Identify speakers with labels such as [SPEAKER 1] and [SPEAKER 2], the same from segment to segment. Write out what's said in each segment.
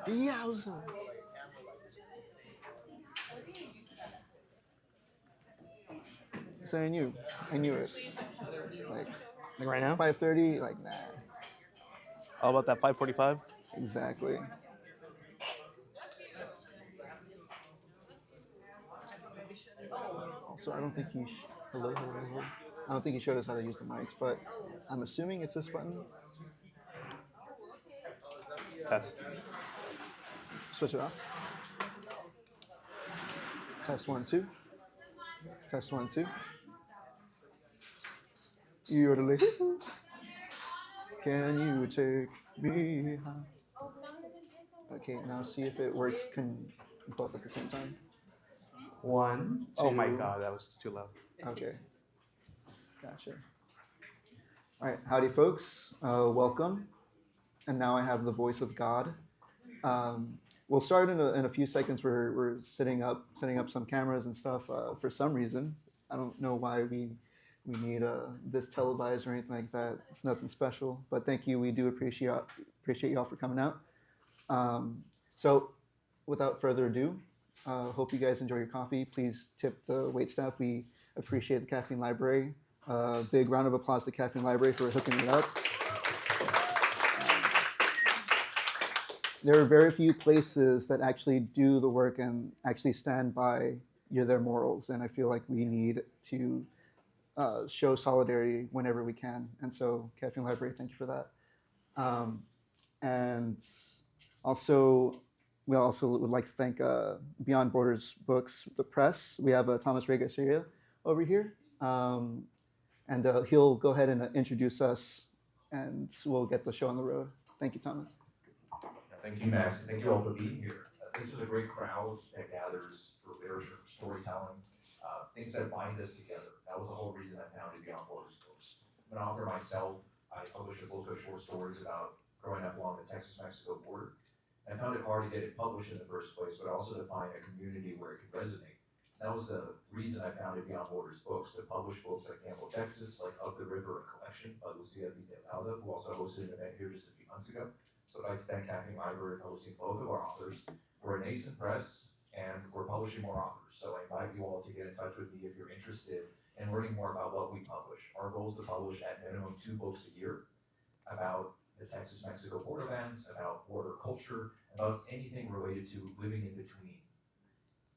[SPEAKER 1] Yowza. So I knew it. Like
[SPEAKER 2] Like right now?
[SPEAKER 1] 5:30, like nah,
[SPEAKER 2] How about that 5:45?
[SPEAKER 1] exactly. Also, I don't think he. Hello, hello, hello. I don't think he showed us how to use the mics, but I'm assuming it's this button.
[SPEAKER 2] Test.
[SPEAKER 1] Switch it off. Test one, two. Test one, two. Yodeling. Can you take me high? Okay, now see if it works both at the same time.
[SPEAKER 2] One. Oh my God, that was too loud.
[SPEAKER 1] Okay, gotcha. All right, howdy, folks. Welcome. And now I have the voice of God. Um, we'll start in a few seconds. We're setting up some cameras and stuff for some reason. I don't know why we need this televised or anything like that. It's nothing special, but thank you. We do appreciate y'all for coming out. So, without further ado, hope you guys enjoy your coffee. Please tip the wait staff. We appreciate the Caffeine Library. Big round of applause to Caffeine Library for hooking it up. There are very few places that actually do the work and actually stand by their morals, and I feel like we need to show solidarity whenever we can. And so, Caffeine Library, thank you for that. And also, we also would like to thank Beyond Borders Books, the press. We have Thomas Regaceria over here, and he'll go ahead and introduce us, and we'll get the show on the road. Thank you, Thomas.
[SPEAKER 3] Thank you, Max, and thank you all for being here. This is a great crowd that gathers for literature, for storytelling, things that bind us together. That was the whole reason I founded Beyond Borders Books. I'm an author myself. I published a book of short stories about growing up along the Texas-Mexico border. And I found it hard to get it published in the first place, but also to find a community where it could resonate. That was the reason I founded Beyond Borders Books, to publish books like Campo, Texas, like Up the River, a collection by Lucia Villalda, who also hosted an event here just a few months ago. So I'd like to thank Caffeine Library for hosting both of our authors. We're a nascent press, and we're publishing more authors. So I invite you all to get in touch with me if you're interested in learning more about what we publish. Our goal is to publish at minimum 2 books a year about the Texas-Mexico borderlands, about border culture, about anything related to living in between.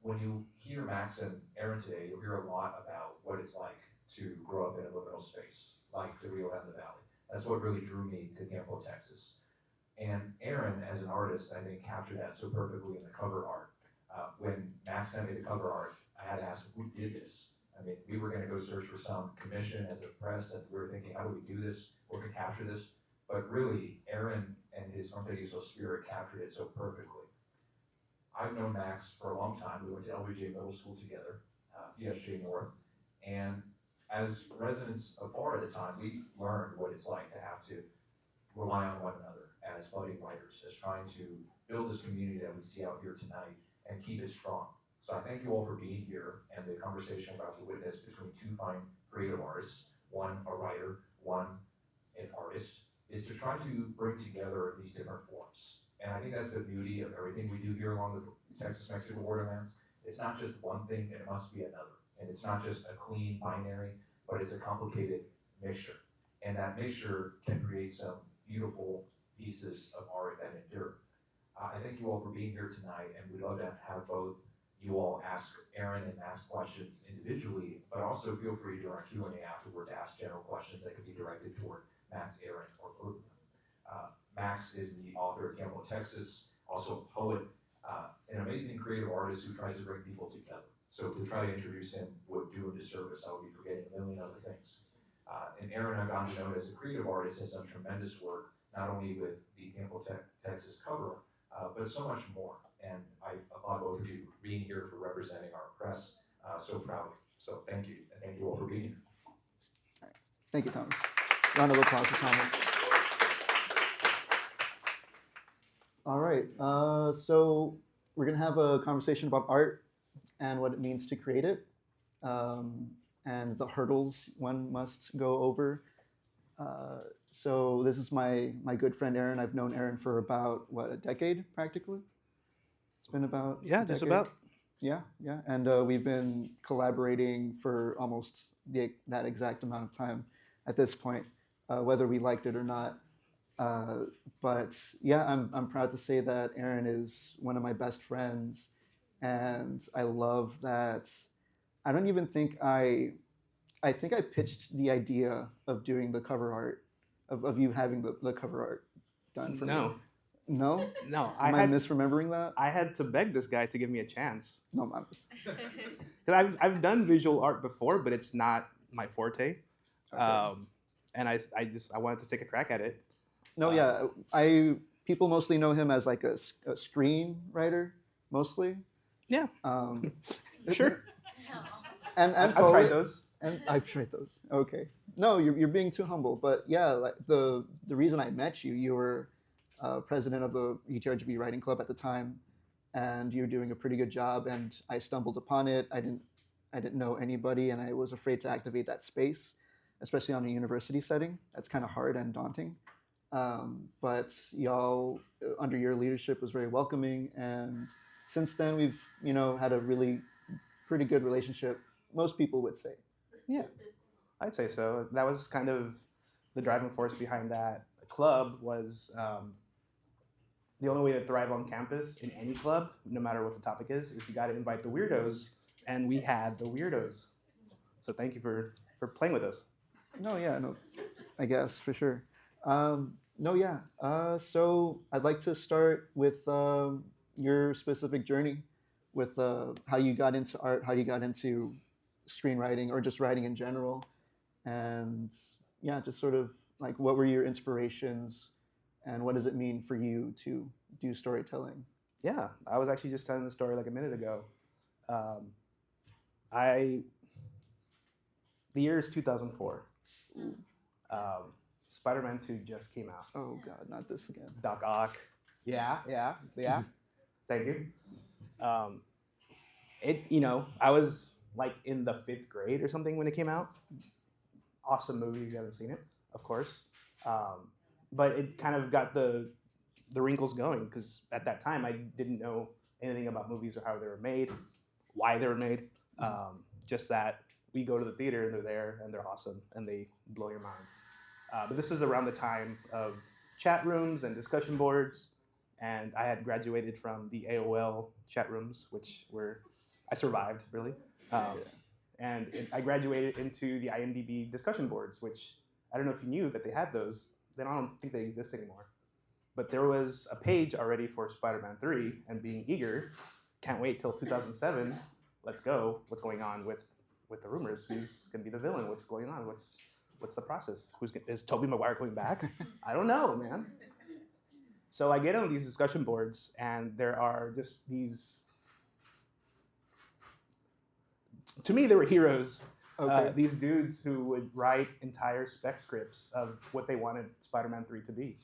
[SPEAKER 3] When you hear Max and Aaron today, you'll hear a lot about what it's like to grow up in a liminal space, like the Rio Grande Valley. That's what really drew me to Campo, Texas. And Aaron, as an artist, I think captured that so perfectly in the cover art. When Max sent me the cover art, I had to ask who did this. I mean, we were going to go search for some commission as a press, and we were thinking, how do we do this? Or can capture this? But really, Aaron and his Arpeggio spirit captured it so perfectly. I've known Max for a long time. We went to LBJ Middle School together, PSJ North, and as residents of FAR at the time, we learned what it's like to have to rely on one another as budding writers, as trying to build this community that we see out here tonight and keep it strong. So I thank you all for being here, and the conversation we're about to witness between two fine creative artists, one a writer, one an artist, is to try to bring together these different forms. And I think that's the beauty of everything we do here along the Texas-Mexico borderlands. It's not just one thing, and it must be another. And it's not just a clean binary, but it's a complicated mixture. And that mixture can create some beautiful pieces of art that endure. I thank you all for being here tonight, and we'd love to have both you all ask Aaron and Max questions individually, but also feel free during our Q&A afterward to ask general questions that could be directed toward Max, Aaron, or both of them. Max is the author of Campo, Texas, also a poet, an amazing creative artist who tries to bring people together. So to try to introduce him would do a disservice. I would be forgetting a million other things. And Aaron, I've gotten to know as a creative artist, has done tremendous work, not only with the Campo, Texas cover, but so much more. And I applaud both of you for being here, for representing our press so proudly. So thank you, and thank you all for being here.
[SPEAKER 1] All right. Thank you, Thomas. Round of applause for Thomas. All right, so we're gonna have a conversation about art and what it means to create it, and the hurdles one must go over so this is my good friend Aaron. I've known Aaron for about a decade practically. It's been about
[SPEAKER 2] Yeah,
[SPEAKER 1] a
[SPEAKER 2] just
[SPEAKER 1] decade.
[SPEAKER 2] about.
[SPEAKER 1] Yeah, yeah, and we've been collaborating for almost that exact amount of time at this point, whether we liked it or not. Uh, but yeah, I'm proud to say that Aaron is one of my best friends, and I love that. I don't even think I think I pitched the idea of doing the cover art, of you having the cover art done for me.
[SPEAKER 2] No,
[SPEAKER 1] No,
[SPEAKER 2] no.
[SPEAKER 1] am I misremembering that?
[SPEAKER 2] I had to beg this guy to give me a chance
[SPEAKER 1] No, I'm just,
[SPEAKER 2] because I've done visual art before, but it's not my forte.
[SPEAKER 1] okay.
[SPEAKER 2] And I wanted to take a crack at it.
[SPEAKER 1] No, yeah, people mostly know him as like a screenwriter, mostly.
[SPEAKER 2] Yeah,
[SPEAKER 1] Um,
[SPEAKER 2] sure.
[SPEAKER 1] and
[SPEAKER 2] I've
[SPEAKER 1] poet,
[SPEAKER 2] tried those.
[SPEAKER 1] and I've tried those. Okay, no, you're being too humble. But yeah, like the reason I met you, you were president of the UTRGV Writing Club at the time, and you were doing a pretty good job. And I stumbled upon it. I didn't know anybody, and I was afraid to activate that space, especially on a university setting. That's kind of hard and daunting. But y'all, under your leadership, was very welcoming, and since then we've had a really pretty good relationship. Most people would say.
[SPEAKER 2] Yeah, I'd say so. That was kind of the driving force behind that club. Was the only way to thrive on campus in any club, no matter what the topic is you got to invite the weirdos, and we had the weirdos. So thank you for playing with us.
[SPEAKER 1] No, yeah, no, I guess for sure. No, yeah. So I'd like to start with your specific journey, with how you got into art, how you got into screenwriting, or just writing in general, and yeah, just sort of like what were your inspirations, and what does it mean for you to do storytelling?
[SPEAKER 2] Yeah, I was actually just telling the story like a minute ago. Um, I the year is 2004. Spider-Man 2 just came out.
[SPEAKER 1] Oh God, not this again.
[SPEAKER 2] Doc Ock. Yeah. Thank you. I was like in the 5th grade or something when it came out. Awesome movie if you haven't seen it, of course. But it kind of got the wrinkles going because at that time I didn't know anything about movies or how they were made, why they were made. Just that we go to the theater and they're there and they're awesome and they blow your mind. But this is around the time of chat rooms and discussion boards, and I had graduated from the AOL chat rooms, I survived really, I graduated into the IMDb discussion boards, which I don't know if you knew that they had those. I don't think they exist anymore. But there was a page already for Spider-Man 3, and being eager, can't wait till 2007. Let's go. What's going on with the rumors? Who's going to be the villain? What's going on? What's the process? Is Tobey Maguire coming back? I don't know, man. So I get on these discussion boards, and there are just these. To me, they were heroes.
[SPEAKER 1] Okay.
[SPEAKER 2] These dudes who would write entire spec scripts of what they wanted Spider-Man 3 to be.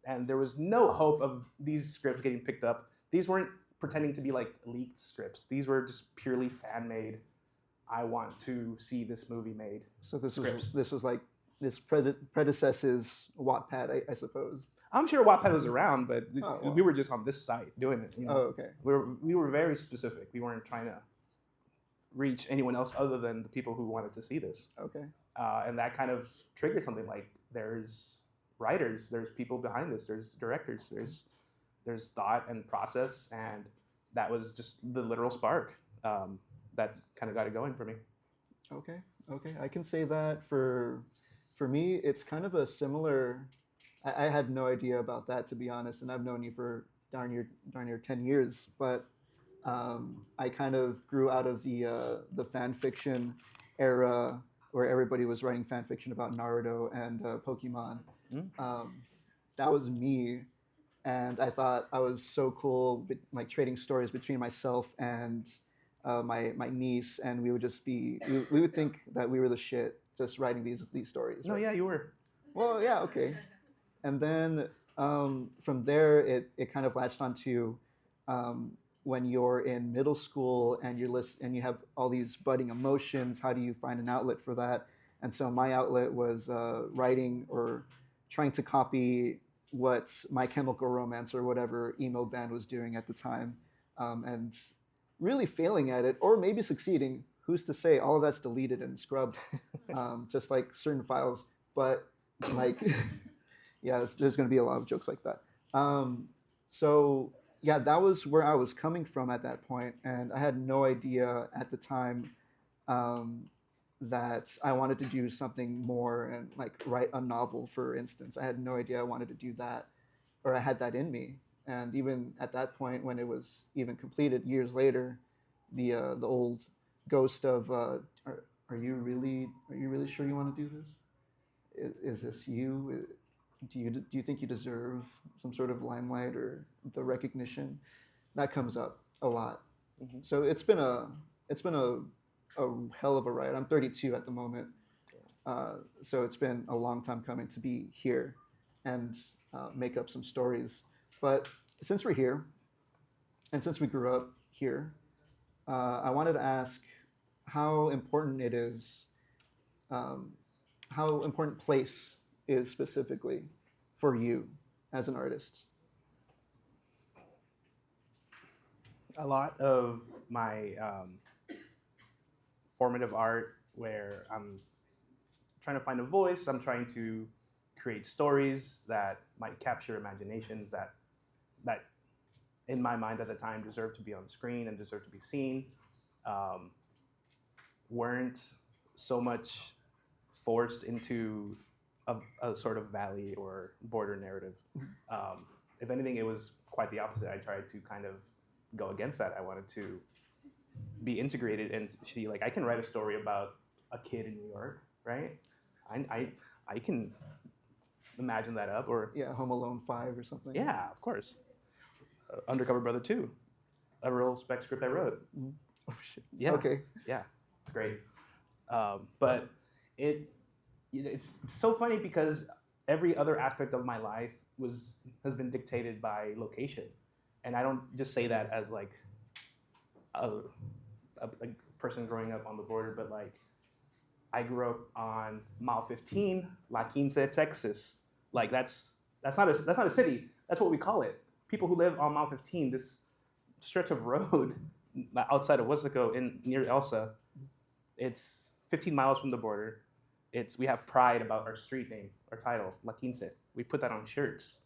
[SPEAKER 2] And there was no hope of these scripts getting picked up. These weren't pretending to be like leaked scripts. These were just purely fan-made. I want to see this movie made.
[SPEAKER 1] So this
[SPEAKER 2] scripts.
[SPEAKER 1] was like this predecessors Wattpad, I suppose.
[SPEAKER 2] I'm sure Wattpad was around, but
[SPEAKER 1] well.
[SPEAKER 2] we were just on this site doing it.
[SPEAKER 1] Oh, okay.
[SPEAKER 2] We were very specific. We weren't trying to reach anyone else other than the people who wanted to see this.
[SPEAKER 1] Okay.
[SPEAKER 2] And that kind of triggered something like there's writers, there's people behind this, there's directors, there's thought and process, and that was just the literal spark that kind of got it going for me.
[SPEAKER 1] Okay. I can say that for me, it's kind of a similar. I had no idea about that, to be honest, and I've known you for darn near 10 years, but I kind of grew out of the fan fiction era where everybody was writing fan fiction about Naruto and Pokemon. That was me, and I thought I was so cool, like trading stories between myself and my niece, and we would just we would think that we were the shit just writing these stories.
[SPEAKER 2] No,
[SPEAKER 1] right?
[SPEAKER 2] yeah, you were.
[SPEAKER 1] Well, yeah, okay. And then from there, it kind of latched onto when you're in middle school and and you have all these budding emotions. How do you find an outlet for that? And so my outlet was writing or trying to copy what My Chemical Romance or whatever emo band was doing at the time, and really failing at it, or maybe succeeding. Who's to say? All of that's deleted and scrubbed, just like certain files. But like, yeah, there's going to be a lot of jokes like that. So yeah, that was where I was coming from at that point, and I had no idea at the time um, that I wanted to do something more and like write a novel, for instance. I had no idea I wanted to do that, or I had that in me. And even at that point, when it was even completed years later, the old ghost of are you really sure you want to do this? Is this you? Do you think you deserve some sort of limelight or the recognition? That comes up a lot.
[SPEAKER 2] Mhm.
[SPEAKER 1] So it's been a hell of a ride. I'm 32 at the moment, so it's been a long time coming to be here and make up some stories. But since we're here, and since we grew up here, I wanted to ask how important it is, um, how important place is specifically for you as an artist.
[SPEAKER 2] A lot of my formative art where I'm trying to find a voice, I'm trying to create stories that might capture imaginations that in my mind at the time deserve to be on screen and deserve to be seen, um, weren't so much forced into a sort of valley or border narrative. Um, if anything, it was quite the opposite. I tried to kind of go against that. I wanted to be integrated and see, like, I can write a story about a kid in New York, right? I can imagine that up, or
[SPEAKER 1] Yeah, Home Alone 5 or something.
[SPEAKER 2] yeah, of course. Undercover Brother 2, a real spec script I wrote.
[SPEAKER 1] Mhm. Oh shit.
[SPEAKER 2] Yeah.
[SPEAKER 1] Okay.
[SPEAKER 2] Yeah, it's great. But it's so funny because every other aspect of my life has been dictated by location, and I don't just say that as like a person growing up on the border, but like I grew up on Mile 15, La Quince, Texas. Like that's not a city. That's what we call it. People who live on Mile 15, this stretch of road outside of Wesco in near Elsa, it's 15 miles from the border. We have pride about our street name, our title, La Quince. We put that on shirts.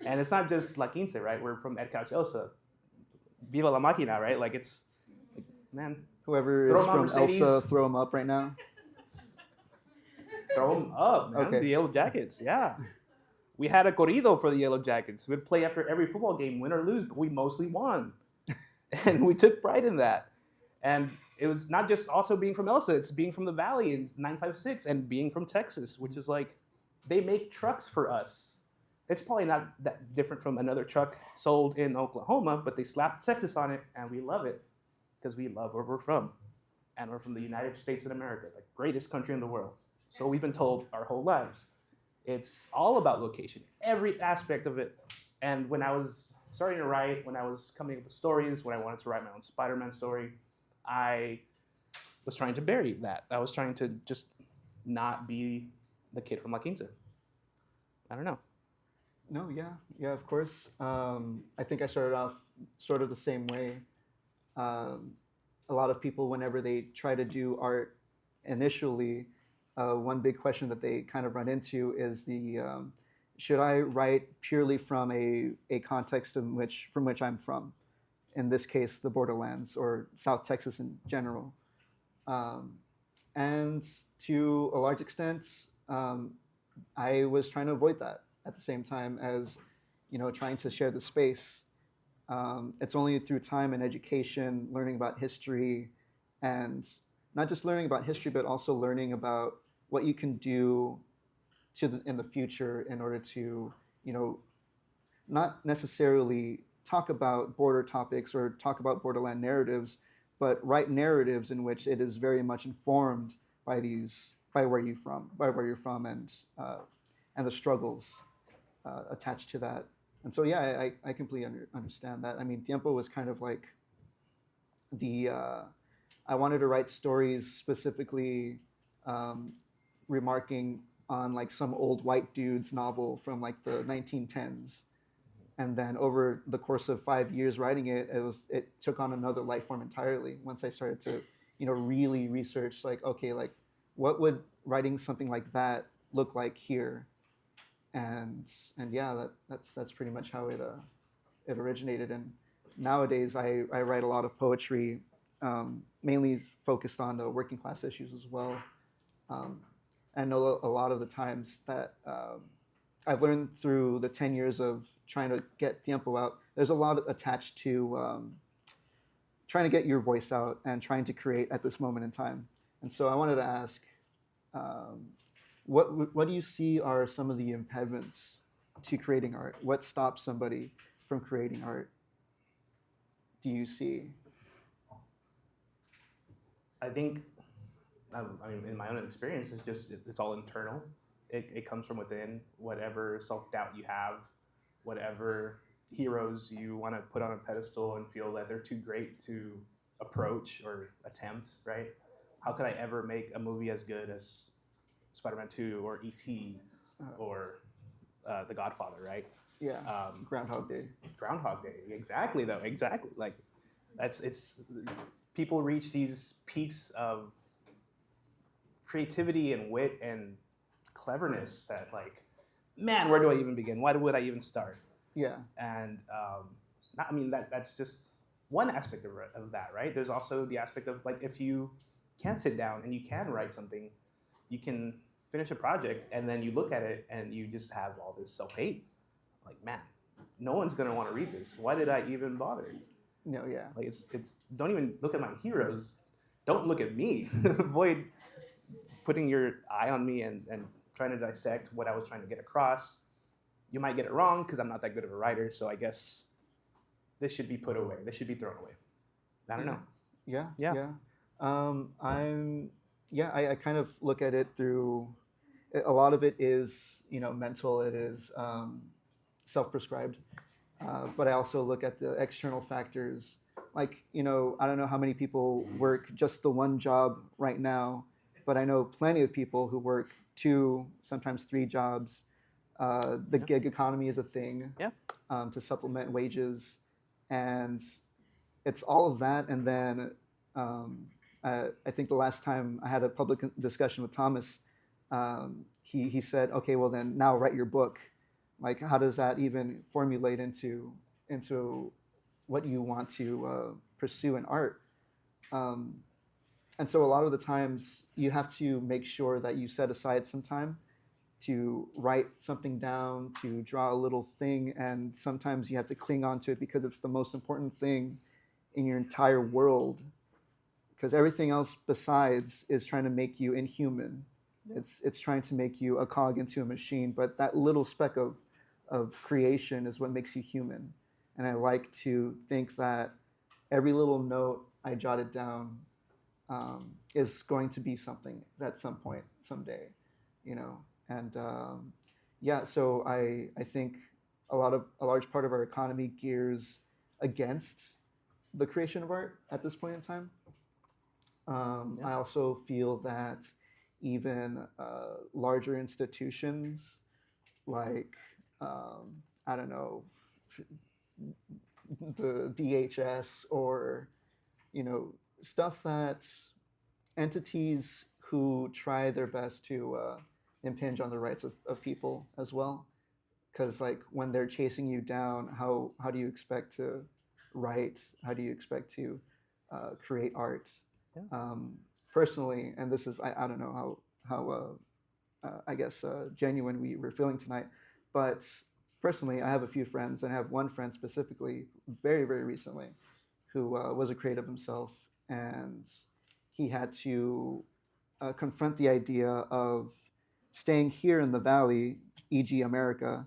[SPEAKER 2] And it's not just La Quince, right? We're from Ed Couch Elsa. Viva la Máquina, right? Like man,
[SPEAKER 1] Whoever
[SPEAKER 2] Throw
[SPEAKER 1] is
[SPEAKER 2] 'em on
[SPEAKER 1] from
[SPEAKER 2] Mercedes.
[SPEAKER 1] Elsa, throw them up right now.
[SPEAKER 2] throw them up, man.
[SPEAKER 1] Okay.
[SPEAKER 2] The Yellow Jackets, yeah. We had a corrido for the Yellow Jackets. We'd play after every football game, win or lose, but we mostly won. And we took pride in that. And it was not just also being from Elsa, it's being from the Valley in 956 and being from Texas, which is like, they make trucks for us. It's probably not that different from another truck sold in Oklahoma, but they slapped Texas on it and we love it because we love where we're from. And we're from the United States of America, the greatest country in the world. So we've been told our whole lives. It's all about location, every aspect of it. And when I was starting to write, when I was coming up with stories, when I wanted to write my own Spider-Man story, I was trying to bury that. I was trying to just not be the kid from La Quince. I don't know.
[SPEAKER 1] No, yeah, of course. I think I started off sort of the same way. Um, a lot of people, whenever they try to do art initially, one big question that they kind of run into is should I write purely from a context from which I'm from? In this case, the borderlands or South Texas in general. Um, and to a large extent, I was trying to avoid that at the same time as, trying to share the space. It's only through time and education, learning about history, and not just learning about history, but also learning about what you can do in the future in order to, not necessarily talk about border topics or talk about borderland narratives, but write narratives in which it is very much informed by where you're from, and the struggles attached to that. And so, yeah, I completely understand that. I mean, Tiempo was kind of like I wanted to write stories specifically remarking on like some old white dude's novel from like the 1910s. And then over the course of 5 years writing it, it took on another life form entirely. Once I started to, really research like, okay, like what would writing something like that look like here? And yeah, that's pretty much how it originated. And nowadays I write a lot of poetry, mainly focused on the working class issues as well. Um, I know a lot of the times that I've learned through the 10 years of trying to get Tiempo out, there's a lot attached to trying to get your voice out and trying to create at this moment in time. And so I wanted to ask, um, what do you see are some of the impediments to creating art? What stops somebody from creating art? Do you see?
[SPEAKER 2] I think, I mean, in my own experience, it's all internal. It comes from within. Whatever self-doubt you have, whatever heroes you want to put on a pedestal and feel that they're too great to approach or attempt, right? How could I ever make a movie as good as Spider-Man 2 or E.T. or The Godfather, right?
[SPEAKER 1] Yeah, Groundhog Day.
[SPEAKER 2] Groundhog Day, exactly though, exactly. Like it's people reach these peaks of creativity and wit and cleverness that like, man, where do I even begin? Why would I even start?
[SPEAKER 1] Yeah,
[SPEAKER 2] And I mean that's just one aspect of that, right? There's also the aspect of like if you can sit down and you can write something, you can finish a project and then you look at it and you just have all this self-hate. Like, man, no one's gonna want to read this. Why did I even bother?
[SPEAKER 1] no, yeah,
[SPEAKER 2] Like it's don't even look at my heroes. Don't look at me. Avoid putting your eye on me and trying to dissect what I was trying to get across. You might get it wrong because I'm not that good of a writer, so I guess this should be put away. This should be thrown away. I don't know.
[SPEAKER 1] yeah,
[SPEAKER 2] Yeah.
[SPEAKER 1] yeah. I kind of look at it through. A lot of it is mental. It is self-prescribed, but I also look at the external factors. Like I don't know how many people work just the one job right now, but I know plenty of people who work 2, sometimes 3 jobs. The gig economy is a thing,
[SPEAKER 2] Yeah.
[SPEAKER 1] to supplement wages, and it's all of that. And then I think the last time I had a public discussion with Thomas, he said, okay, well then now write your book. Like, how does that even formulate into what you want to pursue in art? And so a lot of the times you have to make sure that you set aside some time to write something down, to draw a little thing, and sometimes you have to cling on to it because it's the most important thing in your entire world. Because everything else besides is trying to make you inhuman. It's trying to make you a cog into a machine, but that little speck of creation is what makes you human. And I like to think that every little note I jotted down is going to be something at some point, someday, And yeah, so I think a large part of our economy gears against the creation of art at this point in time. I also feel that even larger institutions like I don't know, the DHS or stuff that entities who try their best to impinge on the rights of people as well. Because like when they're chasing you down, how do you expect to write? How do you expect to create art?
[SPEAKER 2] Yeah.
[SPEAKER 1] Personally, and this is I don't know how I guess genuine we were feeling tonight, but personally, I have a few friends, and I have one friend specifically, very very recently, who was a creative himself, and he had to confront the idea of staying here in the valley, e.g., America,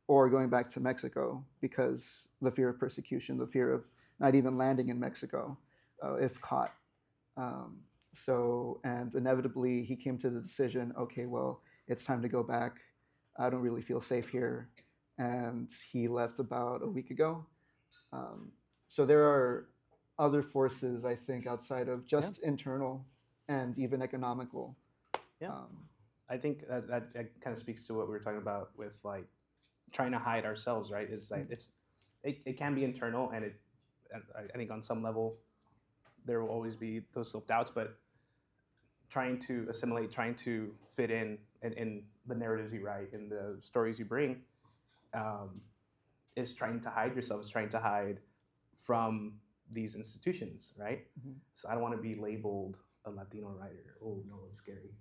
[SPEAKER 1] or going back to Mexico because the fear of persecution, the fear of not even landing in Mexico if caught. And inevitably he came to the decision, okay, well, it's time to go back. I don't really feel safe here. And he left about a week ago. So there are other forces, I think, outside of just internal and even economical.
[SPEAKER 2] Yeah. I think that kind of speaks to what we were talking about with like trying to hide ourselves, right? Is like it can be internal, and I think on some level there will always be those self doubts, but trying to assimilate, trying to fit in the narratives you write, in the stories you bring, um, is trying to hide yourself, is trying to hide from these institutions, right?
[SPEAKER 1] Mhm.
[SPEAKER 2] So I don't want to be labeled a Latino writer. Oh no, it's scary.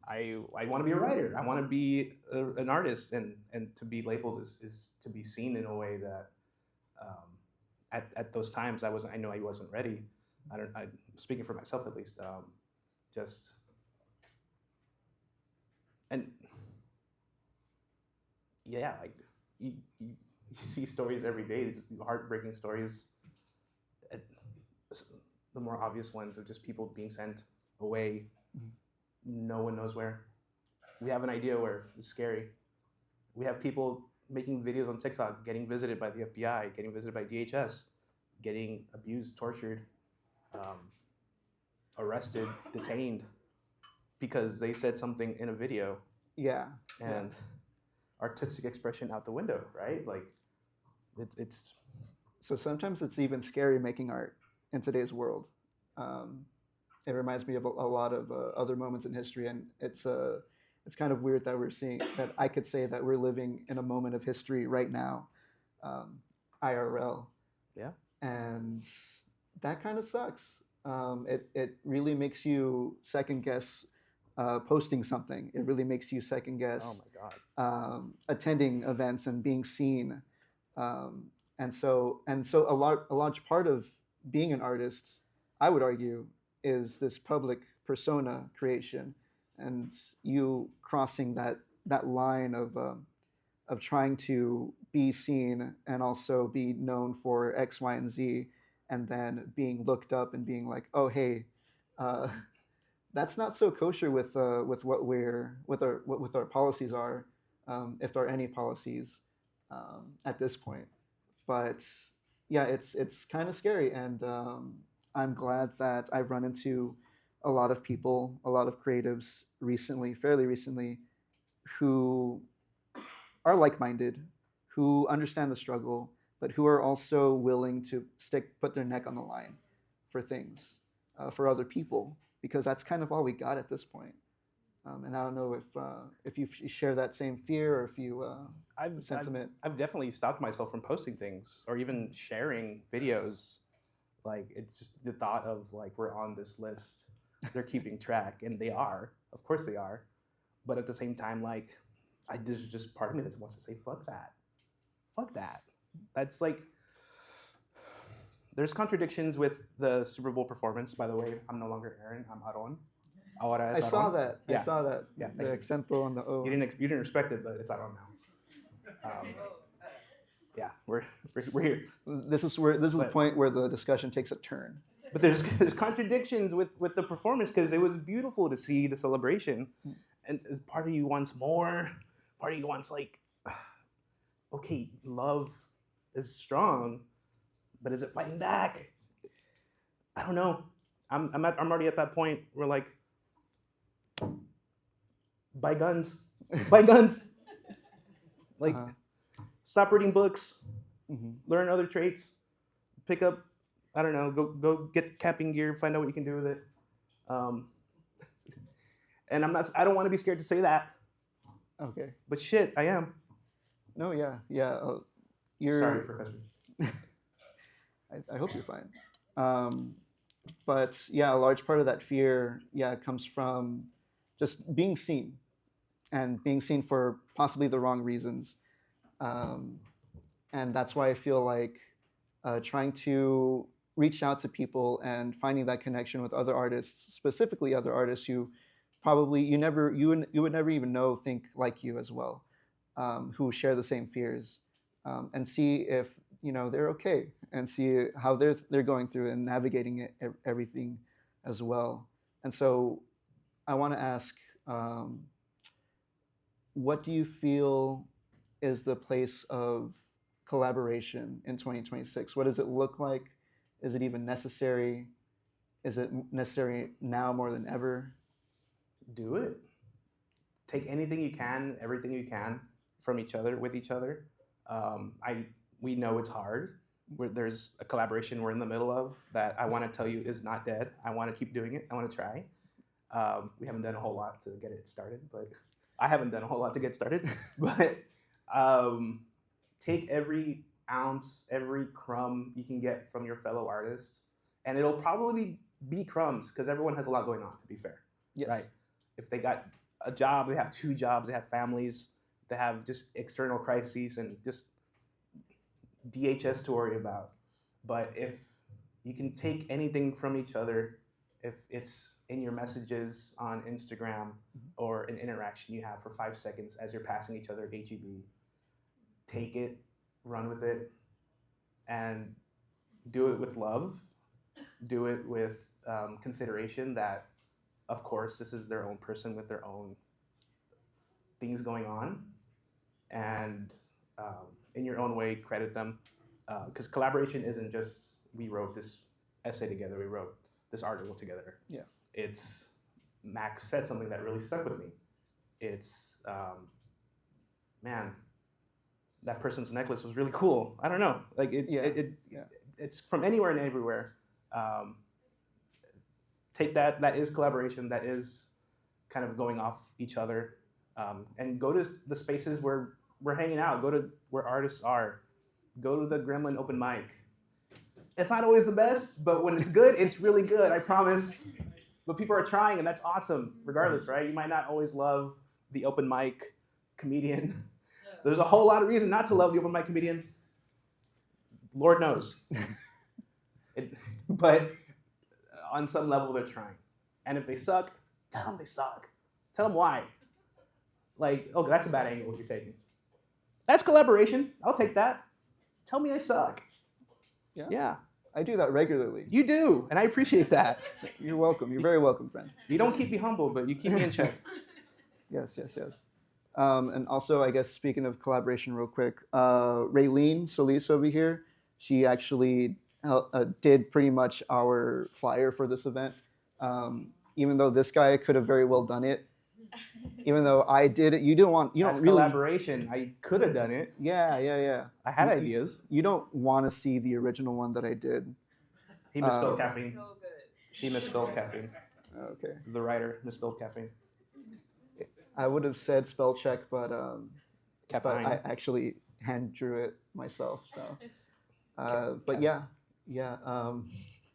[SPEAKER 2] I want to be a writer. I want to be an artist, and to be labeled is to be seen in a way that at those times I know I wasn't ready. I speaking for myself at least. Just and yeah, like you see stories every day, just heartbreaking stories. At, the more obvious ones of just people being sent away, no one knows where. We have an idea where. It's scary. We have people making videos on TikTok, getting visited by the FBI, getting visited by DHS, getting abused, tortured, arrested, detained because they said something in a video,
[SPEAKER 1] Yeah.
[SPEAKER 2] and artistic expression out the window, right? Like it's
[SPEAKER 1] So sometimes it's even scary making art in today's world. Um, it reminds me of a lot of other moments in history, and it's kind of weird that we're seeing that I could say that we're living in a moment of history right now, um, IRL,
[SPEAKER 2] yeah.
[SPEAKER 1] and that kind of sucks. It really makes you second guess posting something. It really makes you second
[SPEAKER 2] Oh
[SPEAKER 1] guess
[SPEAKER 2] my god.
[SPEAKER 1] attending events and being seen. Um, and so a large part of being an artist, I would argue, is this public persona creation, and you crossing that line of trying to be seen and also be known for X, Y, and Z, and then being looked up and being like, oh hey, uh, that's not so kosher with what we're with our policies are, if there are any policies at this point. But yeah, it's kind of scary, and I'm glad that I've run into a lot of people, a lot of creatives recently, fairly recently, who are like-minded, who understand the struggle, but who are also willing to put their neck on the line for things, for other people, because that's kind of all we got at this point. And I don't know if you share that same fear, or if you
[SPEAKER 2] I've
[SPEAKER 1] sentiment.
[SPEAKER 2] I've definitely stopped myself from posting things or even sharing videos. Like it's just the thought of like we're on this list. They're keeping track, and they are. Of course they are. But at the same time, like there's just part of me that wants to say, fuck that. Fuck that. That's like there's contradictions with the Super Bowl performance, by the way. I'm no longer Aaron, I'm Aaron. Ahora
[SPEAKER 1] I
[SPEAKER 2] es
[SPEAKER 1] saw
[SPEAKER 2] Aaron.
[SPEAKER 1] that. I
[SPEAKER 2] Yeah.
[SPEAKER 1] saw that.
[SPEAKER 2] Yeah,
[SPEAKER 1] The
[SPEAKER 2] thank you.
[SPEAKER 1] accento on the O.
[SPEAKER 2] You didn't respect it, but it's Aaron now. Yeah, we're here.
[SPEAKER 1] This is the
[SPEAKER 2] But-
[SPEAKER 1] point where the discussion takes a turn.
[SPEAKER 2] But there's contradictions with the performance because it was beautiful to see the celebration, and part of you wants more. Part of you wants like, okay, love is strong, but is it fighting back? I don't know. I'm already at that point where like, buy guns, buy guns. Like,
[SPEAKER 1] Uh-huh.
[SPEAKER 2] stop reading books,
[SPEAKER 1] Mhm.
[SPEAKER 2] learn other traits, pick up. I don't know. Go get camping gear. Find out what you can do with it. And I don't want to be scared to say that,
[SPEAKER 1] Okay.
[SPEAKER 2] but shit, I am.
[SPEAKER 1] No, yeah. You're.
[SPEAKER 2] Sorry for cussing.
[SPEAKER 1] I hope you're fine. But yeah, a large part of that fear, comes from just being seen, and being seen for possibly the wrong reasons. And that's why I feel like trying to reach out to people and finding that connection with other artists, specifically other artists who probably you would never even know think like you as well, who share the same fears, and see if they're okay, and see how they're going through and navigating it, everything as well. And so I want to ask, what do you feel is the place of collaboration in 2026? What does it look like? Is it even necessary? Is it necessary now more than ever?
[SPEAKER 2] Do it. take anything you can, everything you can from each other, with each other. We know it's hard. There's a collaboration we're in the middle of that I want to tell you is not dead. I want to keep doing it. I want to try. We haven't done a whole lot to get it started, but I haven't done a whole lot to get started. But take every ounce, every crumb you can get from your fellow artist, and it'll probably be crumbs because everyone has a lot going on, to be fair.
[SPEAKER 1] Yes.
[SPEAKER 2] Right? If they got a job, they have 2 jobs, they have families, they have just external crises and just DHS to worry about. But if you can take anything from each other, if it's in your messages on Instagram or an interaction you have for 5 seconds as you're passing each other at HEB, take it, run with it, and do it with love. Do it with consideration that, of course, this is their own person with their own things going on. And in your own way, credit them. Because collaboration isn't just, we wrote this essay together, we wrote this article together.
[SPEAKER 1] Yeah.
[SPEAKER 2] It's, Max said something that really stuck with me. It's, man, that person's necklace was really cool. I don't know. Like, it's from anywhere and everywhere. Take that is collaboration, that is kind of going off each other, and go to the spaces where we're hanging out, go to where artists are, go to the Gremlin open mic. It's not always the best, but when it's good, it's really good, I promise. But people are trying, and that's awesome, regardless, right? You might not always love the open mic comedian. There's a whole lot of reason not to love the open mic comedian. Lord knows. But on some level, they're trying. And if they suck, tell them they suck. Tell them why. Like, oh, that's a bad angle you're taking. That's collaboration. I'll take that. Tell me I suck. Yeah.
[SPEAKER 1] I do that regularly.
[SPEAKER 2] You do, and I appreciate that.
[SPEAKER 1] You're welcome. You're very welcome, friend.
[SPEAKER 2] You don't keep me humble, but you keep me in check.
[SPEAKER 1] Yes. And also, I guess, speaking of collaboration real quick, Raylene Solis over here, she actually did pretty much our flyer for this event. Even though this guy could have very well done it, even though I did it, you don't
[SPEAKER 2] That's
[SPEAKER 1] really.
[SPEAKER 2] Collaboration. I could have done it.
[SPEAKER 1] Yeah.
[SPEAKER 2] I had ideas.
[SPEAKER 1] You don't want to see the original one that I did.
[SPEAKER 2] He misspelled caffeine.
[SPEAKER 4] So good.
[SPEAKER 2] He misspelled caffeine.
[SPEAKER 1] Okay.
[SPEAKER 2] The writer misspelled caffeine.
[SPEAKER 1] I would have said spell check, but
[SPEAKER 2] Caffeine.
[SPEAKER 1] I actually hand drew it myself. So, but
[SPEAKER 2] Caffeine.
[SPEAKER 1] yeah,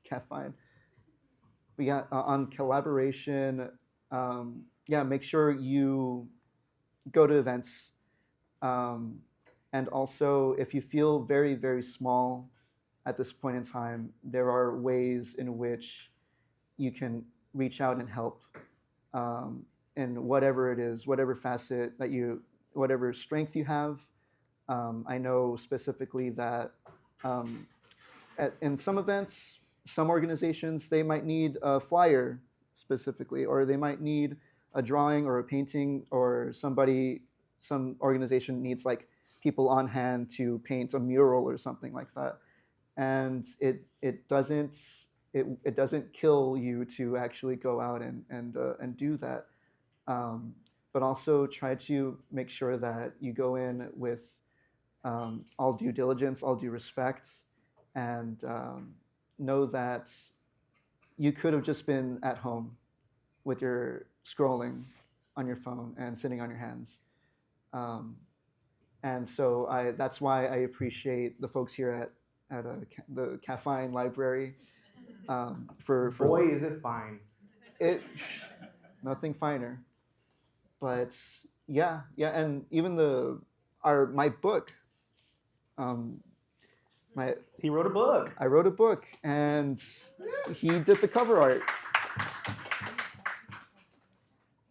[SPEAKER 1] caffeine. But yeah, on collaboration, make sure you go to events, and also if you feel very, very small at this point in time, there are ways in which you can reach out and help. In whatever it is, whatever facet that whatever strength you have. I know specifically that in some events, some organizations, they might need a flyer specifically, or they might need a drawing or a painting, or some organization needs like people on hand to paint a mural or something like that. And it doesn't kill you to actually go out and do that. But also try to make sure that you go in with all due diligence, all due respect, and know that you could have just been at home with your scrolling on your phone and sitting on your hands. And so that's why I appreciate the folks here at the Caffeine Library for
[SPEAKER 2] Boy, is it fine.
[SPEAKER 1] Nothing finer. But yeah, and even my book.
[SPEAKER 2] He wrote a book.
[SPEAKER 1] I wrote a book, and he did the cover art.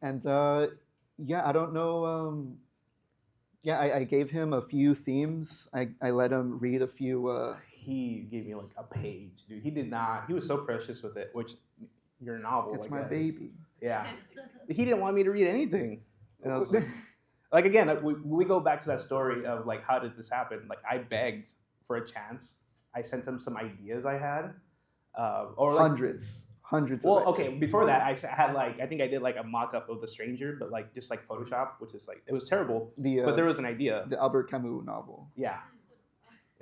[SPEAKER 1] And I don't know. I gave him a few themes. I let him read a few.
[SPEAKER 2] He gave me like a page, dude. He did not. He was so precious with it, which your novel.
[SPEAKER 1] It's
[SPEAKER 2] I
[SPEAKER 1] my
[SPEAKER 2] guess.
[SPEAKER 1] baby.
[SPEAKER 2] Yeah. He didn't want me to read anything. And I was like again, we go back to that story of like, how did this happen? Like, I begged for a chance. I sent him some ideas I had, or like,
[SPEAKER 1] hundreds
[SPEAKER 2] Well,
[SPEAKER 1] of
[SPEAKER 2] okay. Before that, I had like I think I did like a mock-up of The Stranger, but like just like Photoshop, which is like it was terrible.
[SPEAKER 1] the
[SPEAKER 2] But there was an idea.
[SPEAKER 1] the Albert Camus novel.
[SPEAKER 2] Yeah,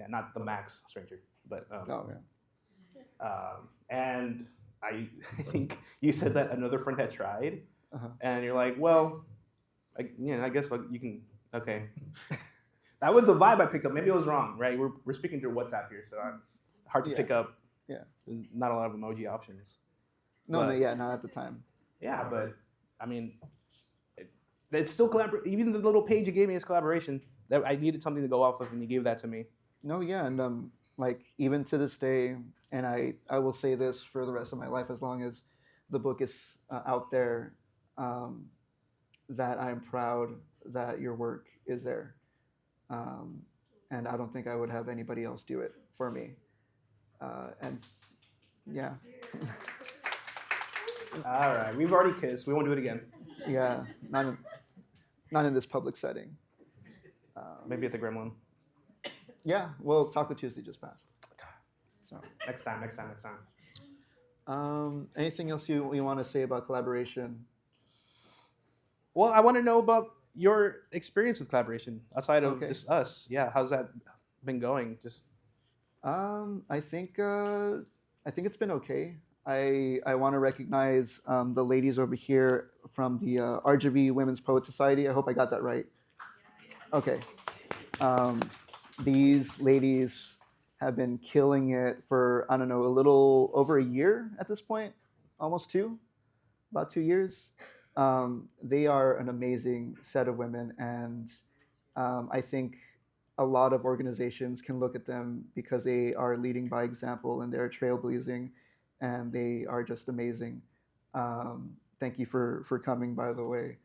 [SPEAKER 2] not the Max Stranger, but
[SPEAKER 1] Oh yeah.
[SPEAKER 2] and I think you said that another friend had tried,
[SPEAKER 1] Uh-huh.
[SPEAKER 2] and you're like, well, I guess like, you can. Okay, that was the vibe I picked up. Maybe I was wrong, right? We're speaking through WhatsApp here, so hard to
[SPEAKER 1] Yeah.
[SPEAKER 2] pick up.
[SPEAKER 1] Yeah.
[SPEAKER 2] There's not a lot of emoji options.
[SPEAKER 1] No,
[SPEAKER 2] But-
[SPEAKER 1] yeah, not at the time.
[SPEAKER 2] Yeah, but I mean, it's still even the little page you gave me is collaboration. That I needed something to go off of, and you gave that to me.
[SPEAKER 1] No, yeah, and like even to this day, and I will say this for the rest of my life as long as the book is out there, that I'm proud that your work is there, and I don't think I would have anybody else do it for me, and yeah,
[SPEAKER 2] All right, we've already kissed. We won't do it again.
[SPEAKER 1] yeah, not in this public setting.
[SPEAKER 2] Maybe at the Gremlin.
[SPEAKER 1] Yeah, well, Taco Tuesday just passed. So,
[SPEAKER 2] Next time.
[SPEAKER 1] anything else you want to say about collaboration?
[SPEAKER 2] Well, I want to know about your experience with collaboration outside of
[SPEAKER 1] Okay.
[SPEAKER 2] just us. Yeah, how's that been going? Just
[SPEAKER 1] I think it's been okay. I want to recognize the ladies over here from the RGV Women's Poet Society. I hope I got that right. Okay. These ladies have been killing it for, I don't know, a little over a year at this point, almost about 2 years. They are an amazing set of women, and I think a lot of organizations can look at them because they are leading by example and they're trailblazing, and they are just amazing. Thank you for coming, by the way.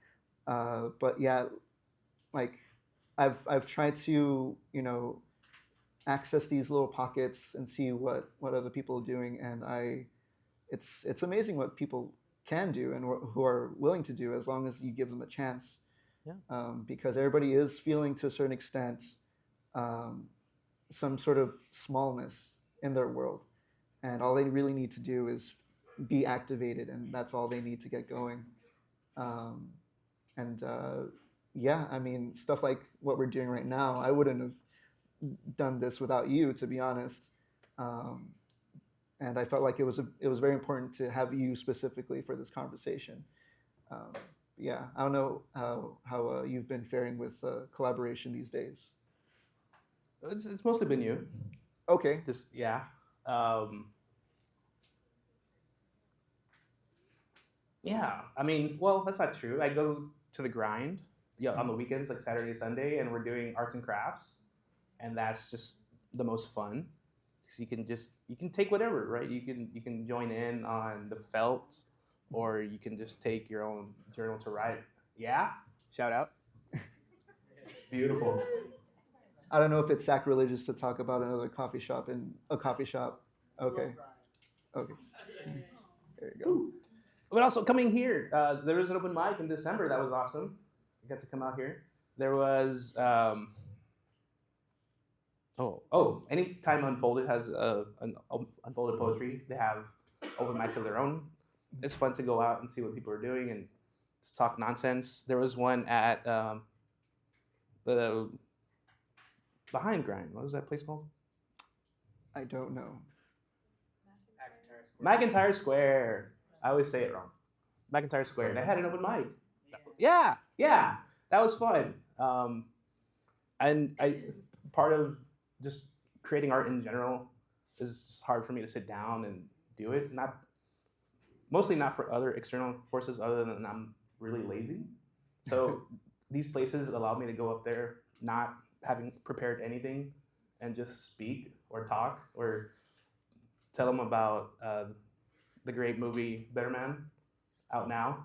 [SPEAKER 1] But yeah, like I've tried to access these little pockets and see what other people are doing, and it's amazing what people can do and who are willing to do as long as you give them a chance.
[SPEAKER 2] Yeah.
[SPEAKER 1] Because everybody is feeling to a certain extent some sort of smallness in their world, and all they really need to do is be activated, and that's all they need to get going. And yeah, I mean, stuff like what we're doing right now, I wouldn't have done this without you, to be honest. And I felt like it was very important to have you specifically for this conversation. Yeah, I don't know how you've been faring with collaboration these days.
[SPEAKER 2] it's mostly been you.
[SPEAKER 1] Okay.
[SPEAKER 2] Just yeah. Yeah, I mean, well, that's not true. I go to the grind, on the weekends, like Saturday, Sunday, and we're doing arts and crafts, and that's just the most fun. So you can take whatever, right? You can join in on the felt, or you can just take your own journal to write. Yeah, shout out. Beautiful.
[SPEAKER 1] I don't know if it's sacrilegious to talk about another coffee shop in a coffee shop. Okay. Okay. There you go.
[SPEAKER 2] But also coming here, there was an open mic in December that was awesome. You got to come out here. There was anytime Unfolded has an Unfolded Poetry, they have open mics of their own. It's fun to go out and see what people are doing and just talk nonsense. There was one at the Behind Grind. What was that place called?
[SPEAKER 1] I don't know.
[SPEAKER 2] McIntyre Square. I always say it wrong. McIntyre Square. They had an open mic. Yeah, that was fun. And part of just creating art in general is just hard for me to sit down and do it. Mostly not for other external forces other than I'm really lazy. So these places allow me to go up there not having prepared anything and just speak or talk or tell them about the great movie Better Man, out now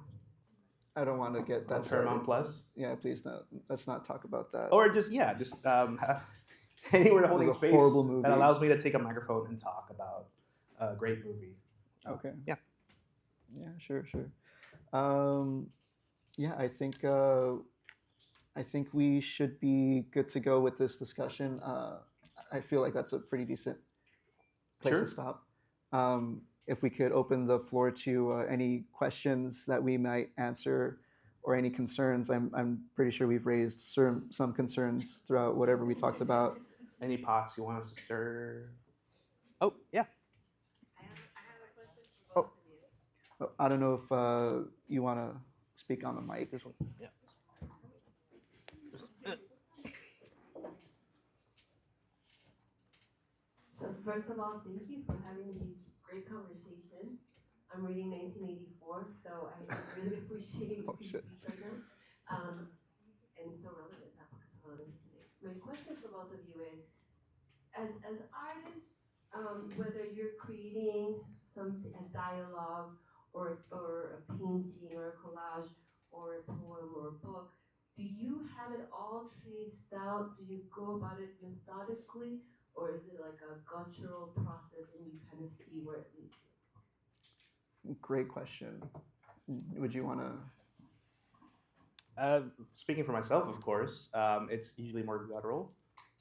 [SPEAKER 1] I don't want to get
[SPEAKER 2] on
[SPEAKER 1] that
[SPEAKER 2] Paramount
[SPEAKER 1] started.
[SPEAKER 2] Plus.
[SPEAKER 1] Yeah, please no. Let's not talk about that.
[SPEAKER 2] Or just anywhere holding
[SPEAKER 1] was a
[SPEAKER 2] space
[SPEAKER 1] horrible movie.
[SPEAKER 2] that allows me to take a microphone and talk about a great movie.
[SPEAKER 1] Okay.
[SPEAKER 2] Yeah.
[SPEAKER 1] Yeah, sure. Yeah, I think we should be good to go with this discussion. I feel like that's a pretty decent place
[SPEAKER 2] Sure.
[SPEAKER 1] to stop. if we could open the floor to any questions that we might answer or any concerns. I'm pretty sure we've raised some concerns throughout whatever we talked about.
[SPEAKER 2] Any pots you want us to stir? Oh, yeah.
[SPEAKER 1] Oh, I don't know if you want to speak on the mic.
[SPEAKER 2] This one. Yeah.
[SPEAKER 4] So first of all, thank you for having these great conversations. I'm reading 1984, so I really appreciate
[SPEAKER 1] Oh,
[SPEAKER 4] these
[SPEAKER 1] shit.
[SPEAKER 4] speech right now. And so relevant, that book is so relevant to today. My question for both of you is, as artists, whether you're creating something, a dialogue or a painting or a collage or a poem or a book, do you have it all traced out? Do you go about it methodically? Or is it like a guttural process and you kind of see where it leads you?
[SPEAKER 1] Great question. Would you want to?
[SPEAKER 2] Speaking for myself, of course, it's usually more guttural.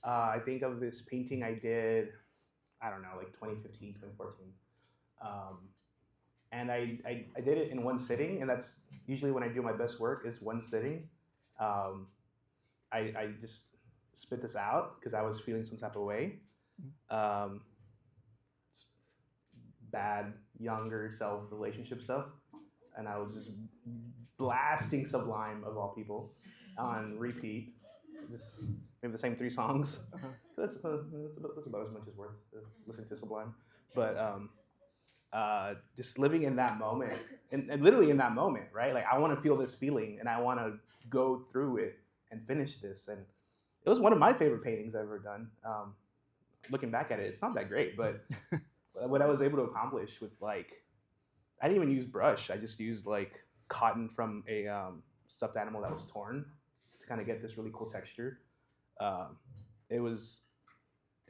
[SPEAKER 2] I think of this painting I did, I don't know, like 2015, 2014. And I did it in one sitting, and that's usually when I do my best work is one sitting. I just spit this out because I was feeling some type of way. Bad younger self relationship stuff, and I was just blasting Sublime of all people on repeat, just maybe the same 3 songs. That's about as much as worth listening to Sublime, but just living in that moment and literally in that moment, right? Like I want to feel this feeling and I want to go through it and finish this, and it was one of my favorite paintings I've ever done. Looking back at it, it's not that great, but what I was able to accomplish with I didn't even use brush. I just used cotton from a stuffed animal that was torn to kind of get this really cool texture. It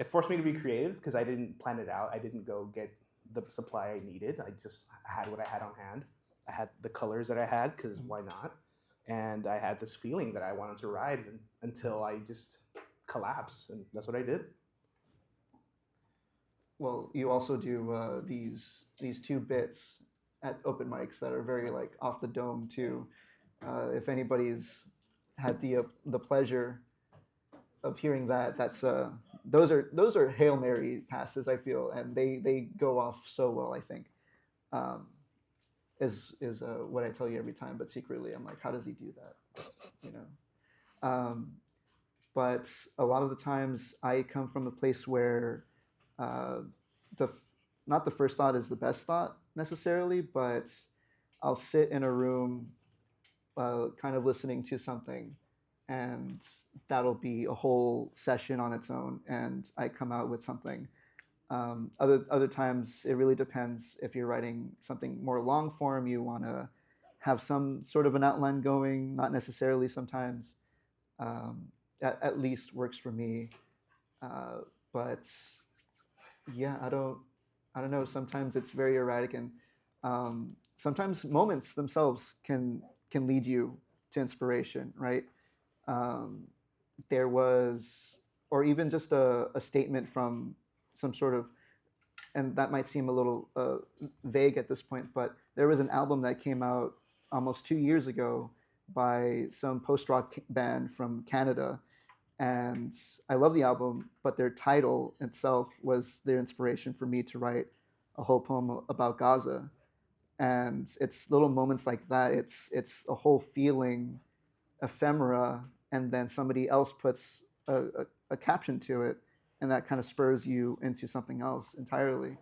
[SPEAKER 2] forced me to be creative because I didn't plan it out. I didn't go get the supply I needed. I just had what I had on hand. I had the colors that I had because why not? And I had this feeling that I wanted to ride until I just collapsed, and that's what I did.
[SPEAKER 1] Well, you also do these 2 bits at open mics that are very off the dome too. If anybody's had the pleasure of hearing that, that's those are Hail Mary passes, I feel, and they go off so well, I think. Is what I tell you every time, but secretly I'm like, how does he do that? You know. But a lot of the times I come from a place where not the first thought is the best thought necessarily, but I'll sit in a room kind of listening to something, and that'll be a whole session on its own, and I come out with something. Other times it really depends. If you're writing something more long form, you want to have some sort of an outline going, not necessarily sometimes. At least works for me. But yeah, I don't know. Sometimes it's very erratic, and sometimes moments themselves can lead you to inspiration, right? There was, or even just a statement from some sort of, and that might seem a little vague at this point, but there was an album that came out almost 2 years ago by some post-rock band from Canada, and I love the album, but their title itself was their inspiration for me to write a whole poem about Gaza. And it's little moments like that. It's a whole feeling, ephemera, and then somebody else puts a caption to it, and that kind of spurs you into something else entirely.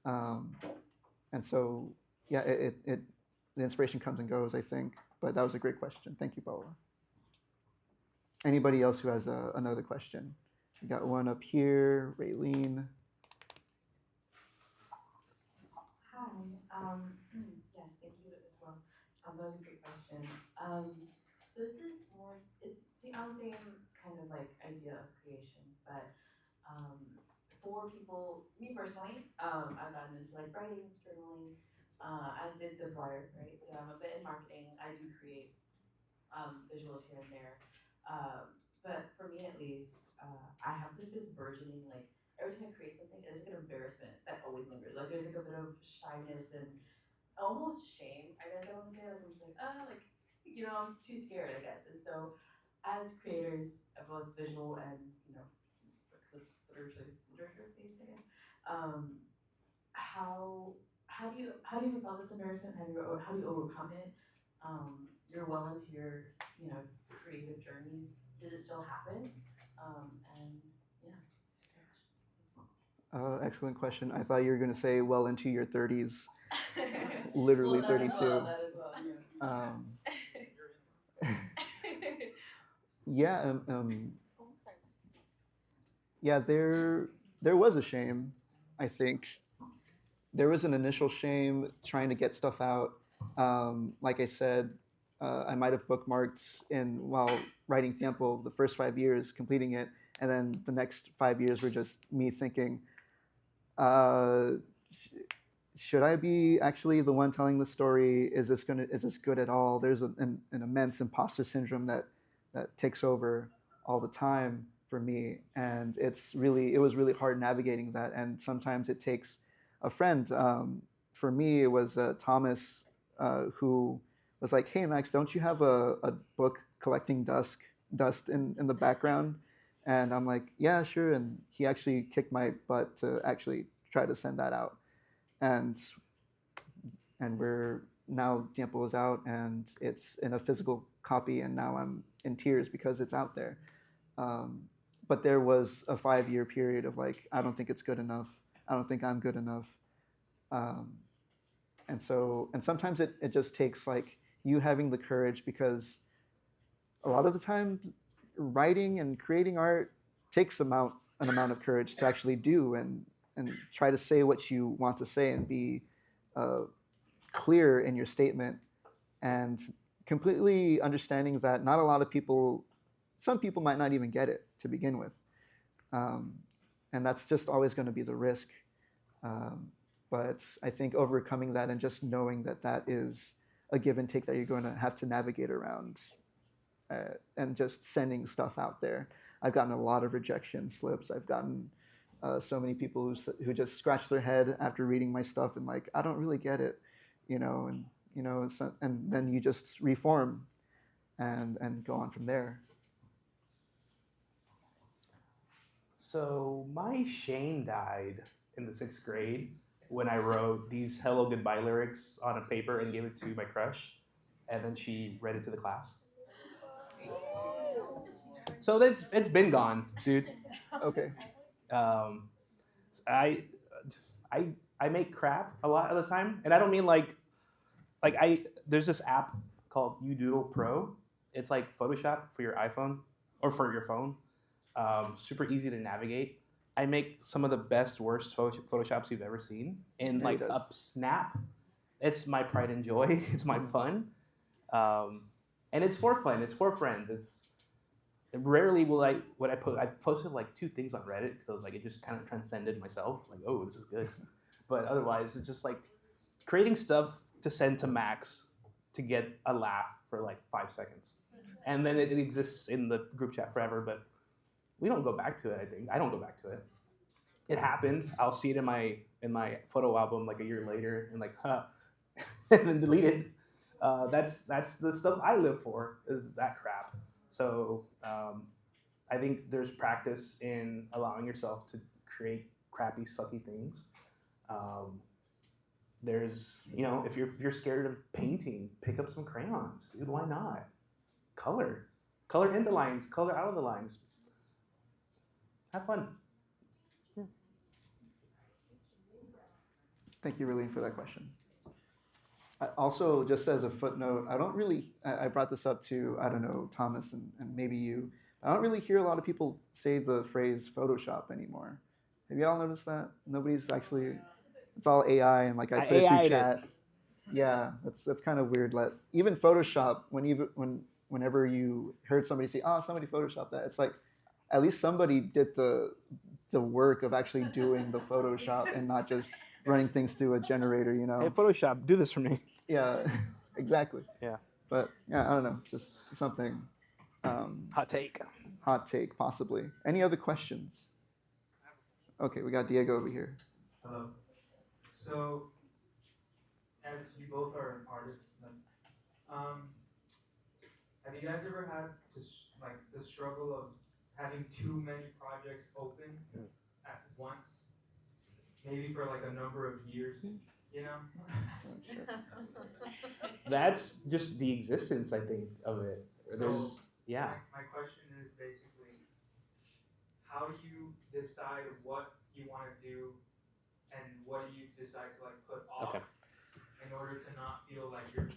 [SPEAKER 1] And so, yeah, the inspiration comes and goes, I think. But that was a great question. Thank you, Paola. Anybody else who has another question? We got one up here, Raylene.
[SPEAKER 5] Hi. Yes, thank you as well. That was a great question. So this is more, it's on the same kind of idea of creation, but for people, me personally, I've gotten into writing, journaling. I did the flyer, right? So I'm a bit in marketing. I do create visuals here and there. But for me at least, I have this burgeoning every time I create something, it's like an embarrassment that always lingers. Like there's like a bit of shyness and almost shame, I guess I want to say. Like I'm just like, like I'm too scared, I guess. And so as creators of both visual and, literature based, I guess, how do you feel this embarrassment? How do you overcome it? You're well into your, creative journeys. Does it still happen? And yeah.
[SPEAKER 1] Excellent question. I thought you were going to say well into your 30s, literally
[SPEAKER 5] Well, that as
[SPEAKER 1] 32.
[SPEAKER 5] well, that as well, yeah.
[SPEAKER 1] Um, yeah,
[SPEAKER 5] Oh, sorry.
[SPEAKER 1] yeah. There was a shame. I think there was an initial shame trying to get stuff out. Like I said, I might have bookmarked in while writing Tiempo the first 5 years, completing it, and then the next 5 years were just me thinking, uh, should I be actually the one telling the story? Is this good at all? There's an immense imposter syndrome that takes over all the time for me, and it was really hard navigating that. And sometimes it takes a friend. For me, it was Thomas, who was like, "Hey Max, don't you have a book collecting dust in the background?" And I'm like, "Yeah, sure." And he actually kicked my butt to actually try to send that out. And we're now Tiempo is out and it's in a physical copy, and now I'm in tears because it's out there. But there was a 5 year period of like, I don't think it's good enough. I don't think I'm good enough. And sometimes it just takes like you having the courage, because a lot of the time writing and creating art takes an amount of courage to actually do and try to say what you want to say and be clear in your statement, and completely understanding that not a lot of people, some people might not even get it to begin with. And that's just always going to be the risk. But I think overcoming that and just knowing that that is a give and take that you're going to have to navigate around, and just sending stuff out there. I've gotten a lot of rejection slips. I've gotten so many people who just scratch their head after reading my stuff and like, I don't really get it, and and then you just reform and go on from there.
[SPEAKER 2] So my shame died in the 6th grade when I wrote these "Hello Goodbye" lyrics on a paper and gave it to my crush, and then she read it to the class. So it's been gone, dude.
[SPEAKER 1] Okay.
[SPEAKER 2] Um, I I make crap a lot of the time, and I don't mean like there's this app called UDoodle Pro. It's like Photoshop for your iPhone or for your phone. Super easy to navigate. I make some of the best, worst Photoshops you've ever seen in
[SPEAKER 1] Yeah,
[SPEAKER 2] like
[SPEAKER 1] he does.
[SPEAKER 2] a snap. It's my pride and joy. It's my fun, and it's for fun. It's for friends. It's rarely will I put. I've posted like 2 things on Reddit because I was like, it just kind of transcended myself. Like, oh, this is good. But otherwise, it's just like creating stuff to send to Max to get a laugh for like 5 seconds, and then it exists in the group chat forever. But we don't go back to it. I think I don't go back to it. It happened. I'll see it in my photo album like a year later, and like, huh, and then delete it. That's the stuff I live for, is that crap. So I think there's practice in allowing yourself to create crappy, sucky things. There's, if you're scared of painting, pick up some crayons, dude. Why not? Color in the lines, color out of the lines. Have fun.
[SPEAKER 1] Thank you, Raleen, for that question. Also, just as a footnote, I brought this up to, I don't know, Thomas and maybe you. I don't really hear a lot of people say the phrase Photoshop anymore. Have y'all noticed that? Nobody's actually, it's all AI and like I put it
[SPEAKER 2] AI'd
[SPEAKER 1] through
[SPEAKER 2] it.
[SPEAKER 1] chat. Yeah, that's kind of weird. Even Photoshop, whenever you heard somebody say, "Oh, somebody Photoshopped that," it's like at least somebody did the work of actually doing the Photoshop and not just running things through a generator.
[SPEAKER 2] Hey, Photoshop, do this for me.
[SPEAKER 1] Yeah, exactly.
[SPEAKER 2] Yeah.
[SPEAKER 1] But yeah, I don't know, just something.
[SPEAKER 2] Hot take.
[SPEAKER 1] Hot take, possibly. Any other questions? Okay, we got Diego over here.
[SPEAKER 6] Hello. So, as you both are artists, have you guys ever had like the struggle of having too many projects open at once, maybe for like a number of years? You know.
[SPEAKER 2] That's just the existence, I think, of it. There's yeah.
[SPEAKER 6] My question is basically, how do you decide what you want to do, and what do you decide to like put off
[SPEAKER 2] Okay.
[SPEAKER 6] in order to not feel like you're,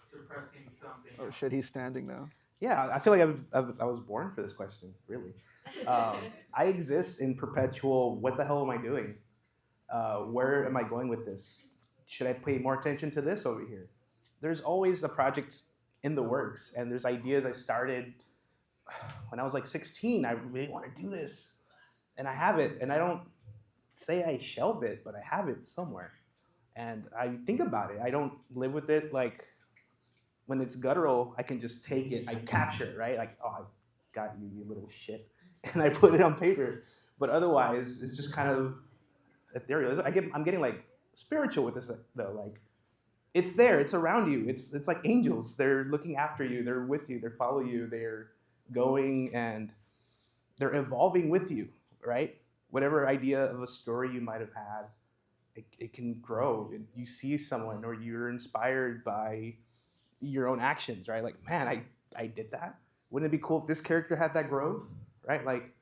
[SPEAKER 6] suppressing something?
[SPEAKER 1] Oh
[SPEAKER 6] else?
[SPEAKER 1] shit, he's standing now.
[SPEAKER 2] Yeah, I feel like I was born for this question, really. I exist in perpetual, what the hell am I doing? Where am I going with this? Should I pay more attention to this over here? There's always a project in the works, and there's ideas I started when I was like 16. I really want to do this, and I have it, and I don't say I shelve it, but I have it somewhere, and I think about it. I don't live with it like when it's guttural. I can just take it, I capture it, right? Like, oh, I got you, you little shit, and I put it on paper. But otherwise, it's just kind of ethereal. I'm getting like spiritual with this though. Like, it's there, it's around you. It's like angels. They're looking after you. They're with you. They follow you. They're going and they're evolving with you, right? Whatever idea of a story you might have had, it can grow. You see someone, or you're inspired by your own actions, right? Like, man, I did that. Wouldn't it be cool if this character had that growth, right? Like,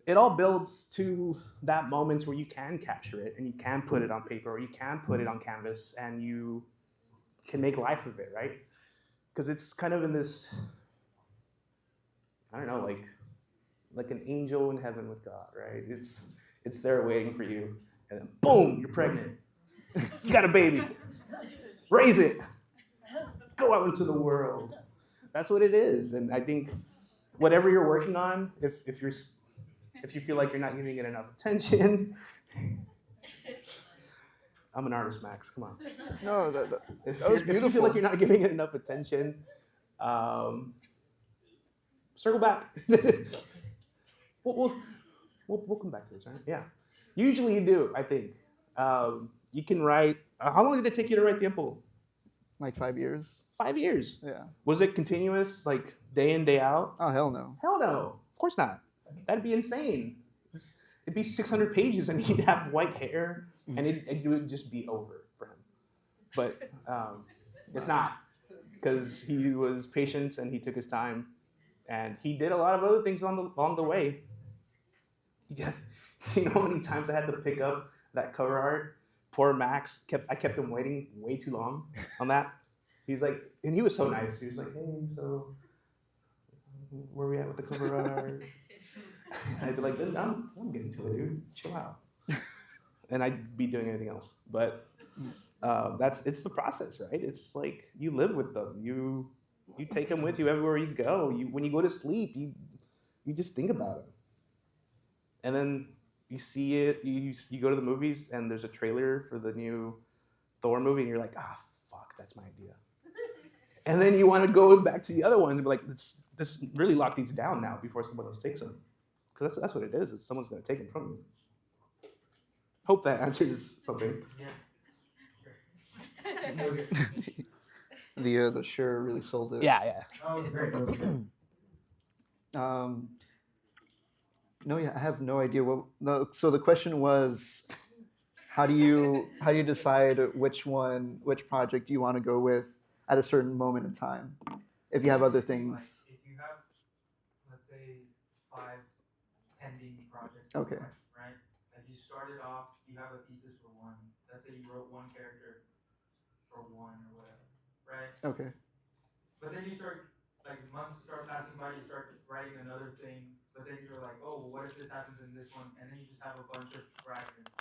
[SPEAKER 2] it all builds to that moment where you can capture it and you can put it on paper, or you can put it on canvas and you can make life of it, right? Because it's kind of in this, I don't know, like an angel in heaven with God, right? It's there waiting for you, and then boom, you're pregnant. You got a baby. Raise it. Go out into the world. That's what it is. And I think whatever you're working on, if you feel like you're not giving it enough attention, I'm an artist, Max. Come on.
[SPEAKER 1] No, that
[SPEAKER 2] If
[SPEAKER 1] was
[SPEAKER 2] you feel
[SPEAKER 1] beautiful.
[SPEAKER 2] like you're not giving it enough attention, circle back. we'll come back to this, right? Yeah. Usually you do, I think. You can write. How long did it take you to write Tiempo?
[SPEAKER 1] Like 5 years.
[SPEAKER 2] 5 years.
[SPEAKER 1] Yeah.
[SPEAKER 2] Was it continuous, like day in, day out?
[SPEAKER 1] Oh hell no.
[SPEAKER 2] Hell no. Of course not. That'd be insane. It'd be 600 pages and he'd have white hair and it would just be over for him. But it's not, because he was patient and he took his time and he did a lot of other things along the way. You know how many times I had to pick up that cover art? Poor Max, I kept him waiting way too long on that. He's like, and he was so nice. He was like, hey, so where are we at with the cover art? I'd be like, I'm getting to it, dude. Chill out. And I'd be doing anything else. But it's the process, right? It's like you live with them. You take them with you everywhere you go. When you go to sleep, you just think about them. And then you see it. You go to the movies, and there's a trailer for the new Thor movie, and you're like, fuck, that's my idea. And then you want to go back to the other ones and be like, let's really lock these down now before someone else takes them. Because that's what it is. It's someone's going to take them from you. Hope that answers something.
[SPEAKER 6] Yeah. Okay.
[SPEAKER 1] The sure really sold it.
[SPEAKER 2] Yeah.
[SPEAKER 6] Oh, great.
[SPEAKER 1] No, yeah, I have no idea what. No, so the question was, how do you decide which project you want to go with at a certain moment in time, if you have other things?
[SPEAKER 6] Like, if you have, let's say, 5 pending projects,
[SPEAKER 1] Okay.
[SPEAKER 6] right? Like you started off, you have a thesis for one. Let's say you wrote one character for one or whatever, right?
[SPEAKER 1] Okay.
[SPEAKER 6] But then you start, like months start passing by, you start writing another thing, but then you're like, oh, well, what if this happens in this one? And then you just have a bunch of fragments.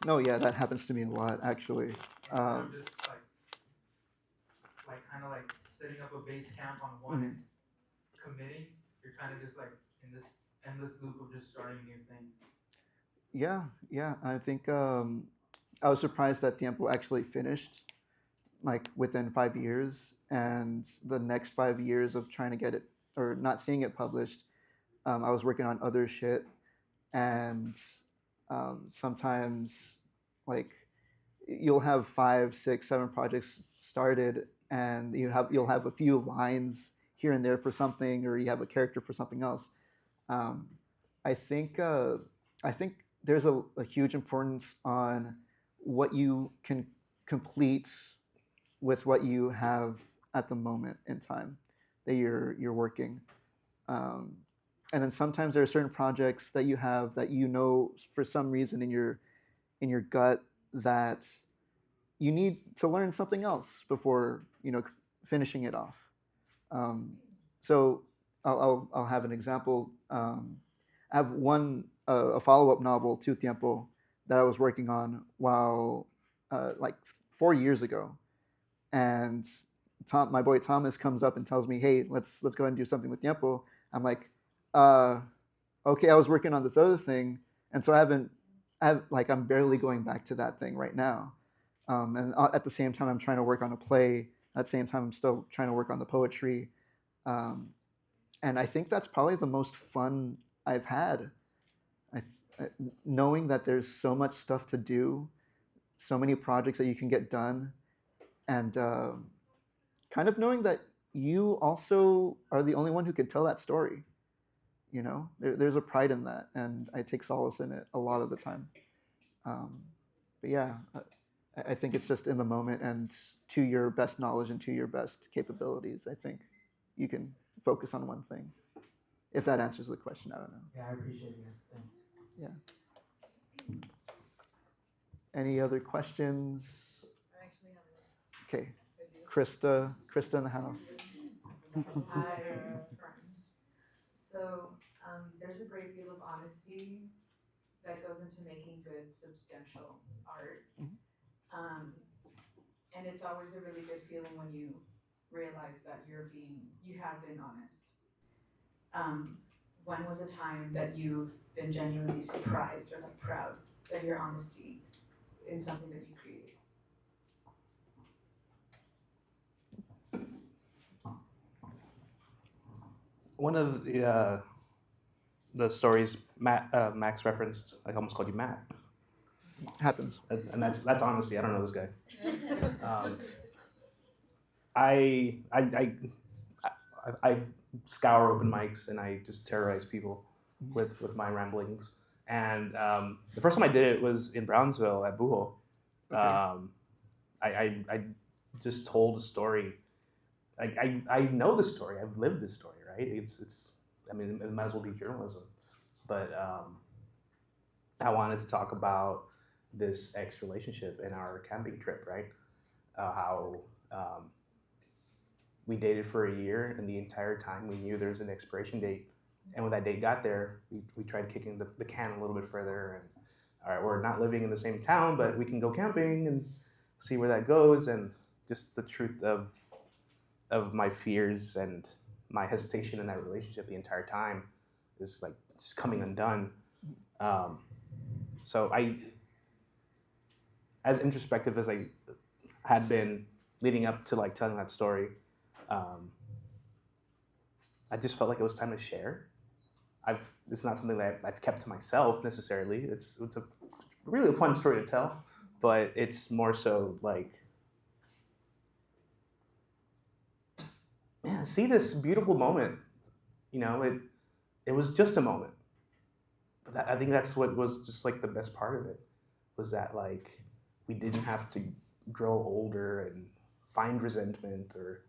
[SPEAKER 1] No, yeah, that happens to me a lot, actually.
[SPEAKER 6] Instead of just like kind of like setting up a base camp on one and committing, you're kind of just like in this endless loop of just starting new things.
[SPEAKER 1] Yeah, I think I was surprised that Tiempo actually finished like within 5 years, and the next 5 years of trying to get it or not seeing it published, I was working on other shit. and sometimes like you'll have 5, 6, 7 projects started, and you'll have a few lines here and there for something, or you have a character for something else. Um, I think I think there's a huge importance on what you can complete with what you have at the moment in time that you're working. Um, and then sometimes there are certain projects that you have that you know for some reason in your gut that you need to learn something else before finishing it off. Um, so I'll have an example. I have a follow up novel to Tiempo that I was working on while like 4 years ago, and my boy Thomas comes up and tells me, "Hey, let's go ahead and do something with Tiempo." I'm like, "Okay, I was working on this other thing, and so I'm barely going back to that thing right now." And at the same time, I'm trying to work on a play. At the same time, I'm still trying to work on the poetry. Um, and I think that's probably the most fun I've had. Knowing that there's so much stuff to do, so many projects that you can get done, and kind of knowing that you also are the only one who can tell that story. There's a pride in that, and I take solace in it a lot of the time. But yeah, I think it's just in the moment and to your best knowledge and to your best capabilities. I think you can focus on one thing. If that answers the question, I don't know.
[SPEAKER 6] Yeah, I appreciate it. Thanks.
[SPEAKER 1] Yeah. Any other questions?
[SPEAKER 7] I actually have
[SPEAKER 1] Okay,
[SPEAKER 7] a video.
[SPEAKER 1] Krista in the house.
[SPEAKER 7] Hi, friends. So, there's a great deal of honesty that goes into making good, substantial art. And it's always a really good feeling when you realize that you have been honest. When was a time that you've been genuinely surprised or like proud of your honesty in something that you created?
[SPEAKER 2] One of the stories Max referenced, I almost called you Matt.
[SPEAKER 1] Happens.
[SPEAKER 2] That's honesty. I don't know this guy. I scour open mics and I just terrorize people with my ramblings. And the first time I did it was in Brownsville at Bujo.
[SPEAKER 1] Okay.
[SPEAKER 2] I just told a story. Like I know the story. I've lived this story, right? It's. I mean, it might as well be journalism. But I wanted to talk about this ex relationship in our camping trip, right? How we dated for a year, and the entire time we knew there was an expiration date. And when that date got there, we tried kicking the can a little bit further. And all right, we're not living in the same town, but we can go camping and see where that goes. And just the truth of my fears and my hesitation in that relationship the entire time is like just coming undone. So as introspective as I had been leading up to like telling that story, I just felt like it was time to share. It's not something that I've kept to myself necessarily. It's a really fun story to tell, but it's more so like, man, see this beautiful moment. It was just a moment. But I think that's what was just like the best part of it, was that like we didn't have to grow older and find resentment or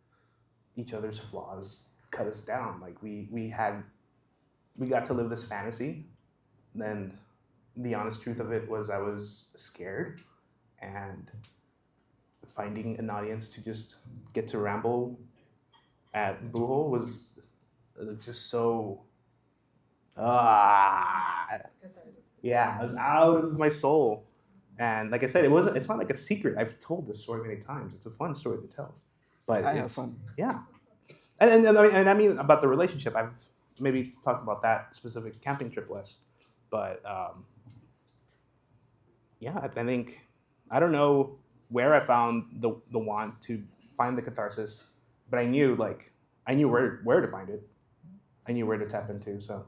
[SPEAKER 2] each other's flaws cut us down. Like we got to live this fantasy, and the honest truth of it was I was scared, and finding an audience to just get to ramble at Bujo was just so yeah, I was out of my soul. And like I said, it's not like a secret. I've told this story many times. It's a fun story to tell. But
[SPEAKER 1] I have fun.
[SPEAKER 2] Yeah. And I mean about the relationship, I've maybe talked about that specific camping trip less. But yeah, I think, I don't know where I found the want to find the catharsis, but I knew where to find it. I knew where to tap into. So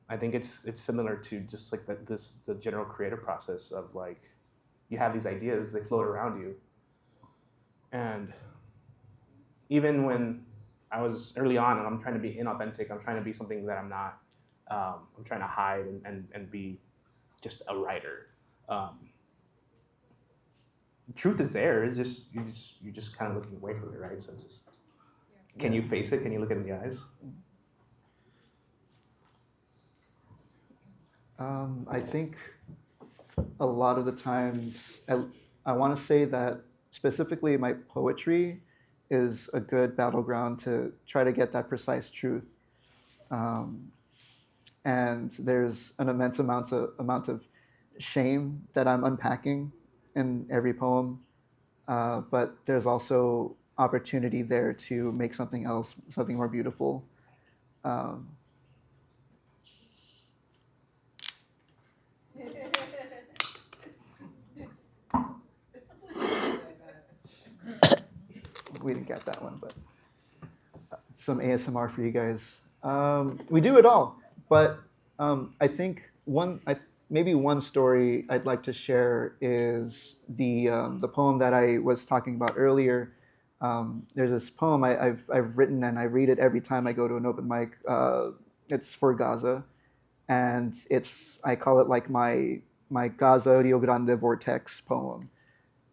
[SPEAKER 2] I think it's similar to just like the general creative process of like you have these ideas, they float around you, and even when I was early on and I'm trying to be inauthentic, I'm trying to be something that I'm not. I'm trying to hide and be just a writer. Truth is there. It's just you're just kind of looking away from it, right? So it's just, can you face it? Can you look it in the eyes?
[SPEAKER 1] I think a lot of the times, I want to say that specifically my poetry is a good battleground to try to get that precise truth. And there's an immense amount of shame that I'm unpacking in every poem, but there's also opportunity there to make something else, something more beautiful. Um, we didn't get that one, but some ASMR for you guys. We do it all, but I think maybe one story I'd like to share is the poem that I was talking about earlier. There's this poem I've written and I read it every time I go to an open mic. It's for Gaza, and I call it like my Gaza Rio Grande Vortex poem.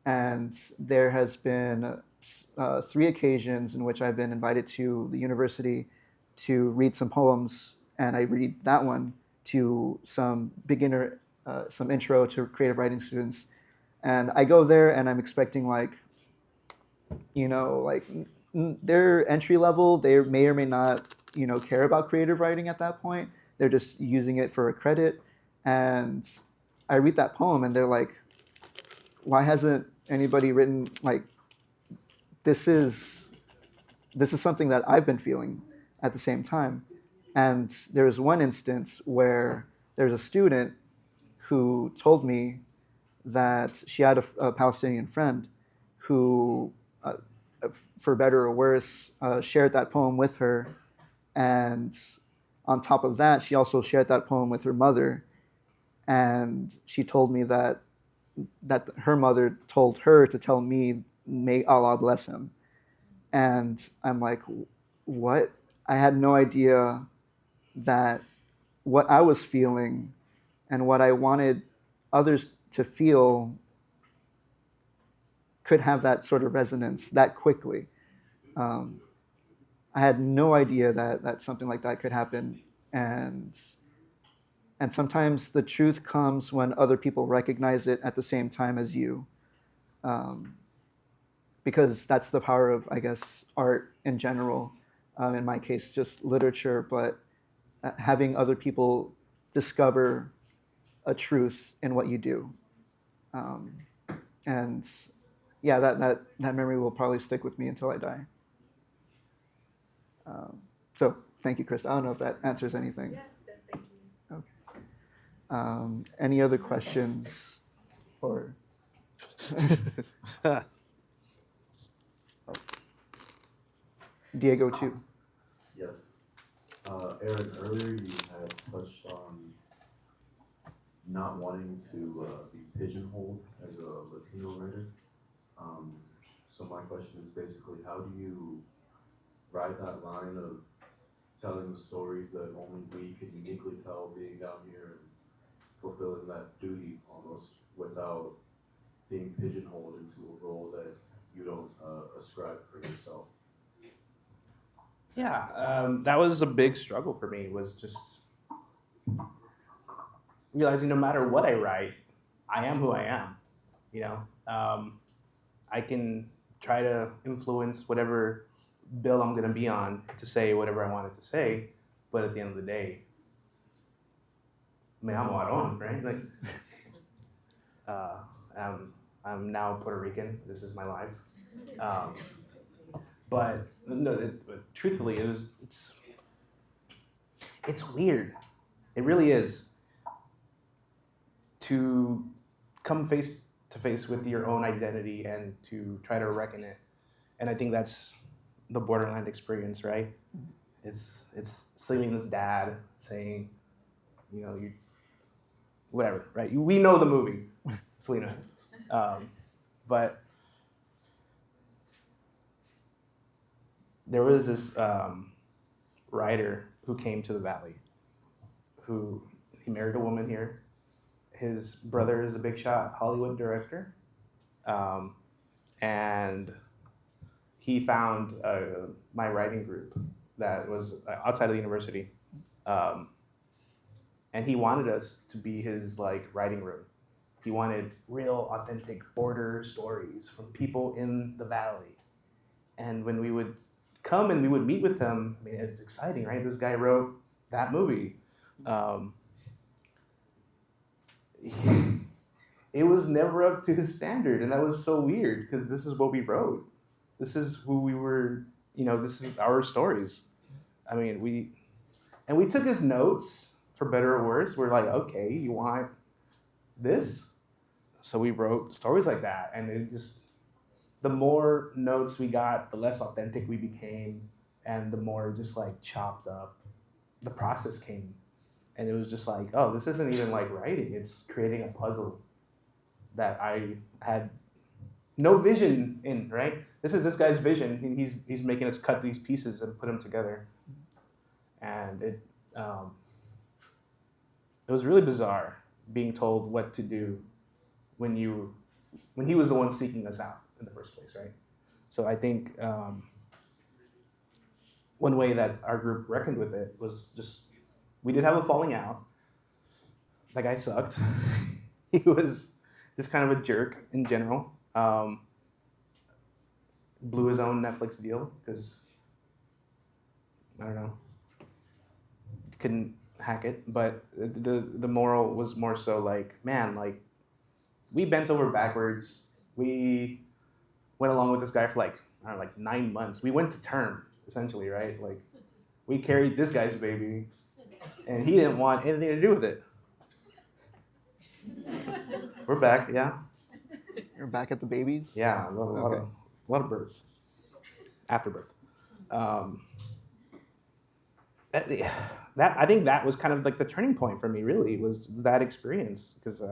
[SPEAKER 1] And there has been 3 occasions in which I've been invited to the university to read some poems, and I read that one to some some intro to creative writing students. And I go there and I'm expecting they're entry level. They may or may not, care about creative writing at that point. They're just using it for a credit. And I read that poem and they're like, why hasn't anybody written this is something that I've been feeling at the same time. And there was one instance where there's a student who told me that she had a Palestinian friend who, for better or worse, shared that poem with her. And on top of that, she also shared that poem with her mother. And she told me that her mother told her to tell me, may Allah bless him. And I'm like, what? I had no idea that what I was feeling and what I wanted others to feel could have that sort of resonance that quickly. I had no idea that something like that could happen. And sometimes the truth comes when other people recognize it at the same time as you. Because that's the power of, I guess, art in general. In my case, just literature, but having other people discover a truth in what you do. And yeah, that memory will probably stick with me until I die. So thank you, Chris. I don't know if that answers anything.
[SPEAKER 5] Yeah, that's thank you.
[SPEAKER 1] Okay. Any other questions? Or Diego too.
[SPEAKER 8] Yes. Aaron, earlier you had touched on not wanting to be pigeonholed as a Latino writer. So my question is basically, how do you ride that line of telling the stories that only we can uniquely tell, being down here and fulfilling that duty almost, without being pigeonholed into a role that you don't ascribe for yourself?
[SPEAKER 2] Yeah, that was a big struggle for me, was just realizing no matter what I write, I am who I am, I can try to influence whatever bill I'm going to be on to say whatever I wanted to say, but at the end of the day, me amo Aarón, right? I'm now Puerto Rican. This is my life. But no, truthfully, it's weird. It really is to come face to face with your own identity and to try to reckon it. And I think that's the borderland experience, right? It's Selena's dad saying, You know, you whatever, right? We know the movie, Selena. But there was this writer who came to the Valley, he married a woman here. His brother is a big shot Hollywood director. And he found my writing group that was outside of the university. And he wanted us to be his like writing room. He wanted real, authentic border stories from people in the Valley. And when we would come and we would meet with him, I mean, it's exciting, right? This guy wrote that movie. It was never up to his standard, and that was so weird because this is what we wrote. This is who we were, you know, this is our stories. I mean, we took his notes, for better or worse. We're like, okay, you want this? So we wrote stories like that, and it just, the more notes we got, the less authentic we became, and the more just like chopped up the process came. And it was just like, oh, this isn't even like writing, it's creating a puzzle that I had no vision in, right? This is this guy's vision, and he's making us cut these pieces and put them together. And it was really bizarre being told what to do when he was the one seeking us out in the first place, right? So I think one way that our group reckoned with it was just, we did have a falling out. That guy sucked. He was just kind of a jerk in general. Blew his own Netflix deal because, I don't know, couldn't hack it. But the moral was more so like, man, like, we bent over backwards. We went along with this guy for like, I don't know, like 9 months. We went to term, essentially, right? Like, we carried this guy's baby, and he didn't want anything to do with it. We're back, yeah.
[SPEAKER 1] You're back at the babies?
[SPEAKER 2] Yeah, a lot of birth, afterbirth. That I think that was kind of like the turning point for me. Really, was that experience, because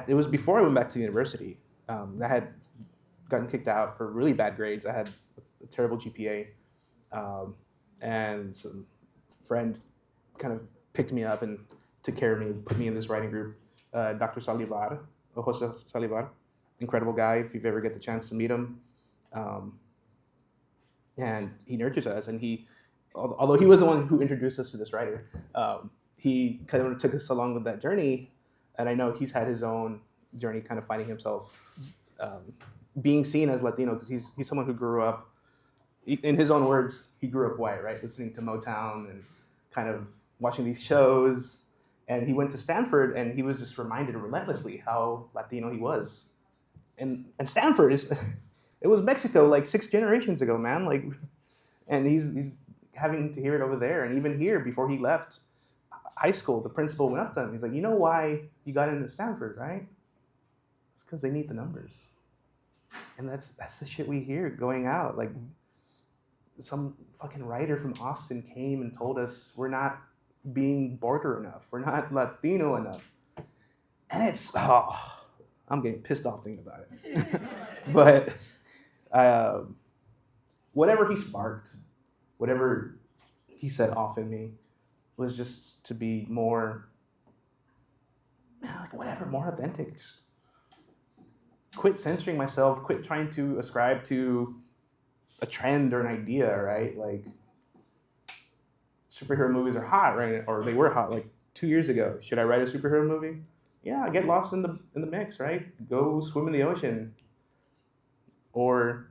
[SPEAKER 2] it was before I went back to the university. I had gotten kicked out for really bad grades. I had a terrible GPA, and some friend kind of picked me up and took care of me, put me in this writing group. Dr. Salivar, Jose Salivar, incredible guy if you've ever get the chance to meet him. And he nurtures us, and although he was the one who introduced us to this writer, he kind of took us along with that journey. And I know he's had his own journey kind of finding himself being seen as Latino, because he's someone who grew up, in his own words, he grew up white, right? Listening to Motown and kind of watching these shows. And he went to Stanford, and he was just reminded relentlessly how Latino he was. And Stanford it was Mexico like 6 generations ago, man. Like, and he's having to hear it over there. And even here, before he left high school, the principal went up to him. He's like, you know why you got into Stanford, right? It's because they need the numbers. And that's the shit we hear going out. Like, some fucking writer from Austin came and told us we're not being border enough. We're not Latino enough. And it's, I'm getting pissed off thinking about it. But whatever he sparked, whatever he set off in me, was just to be more, like, whatever, more authentic. Just quit censoring myself, quit trying to ascribe to a trend or an idea, right? Like, superhero movies are hot, right? Or they were hot like 2 years ago. Should I write a superhero movie? Yeah, get lost in the mix, right? Go swim in the ocean. Or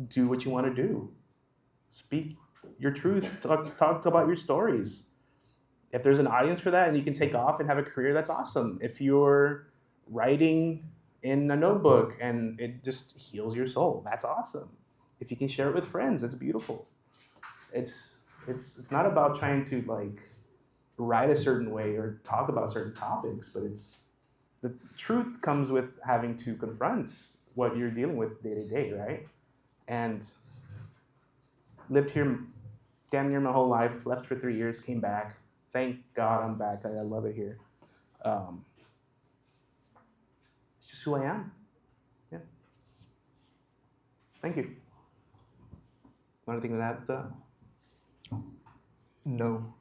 [SPEAKER 2] do what you want to do. Speak your truth. Talk about your stories. If there's an audience for that and you can take off and have a career, that's awesome. If you're writing in a notebook and it just heals your soul, that's awesome. If you can share it with friends, it's beautiful. It's not about trying to like write a certain way or talk about certain topics, but the truth comes with having to confront what you're dealing with day to day, right? And lived here damn near my whole life, left for 3 years, came back, thank God I'm back. I love it here. It's just who I am. Yeah. Thank you. Anything to add to that?
[SPEAKER 1] No.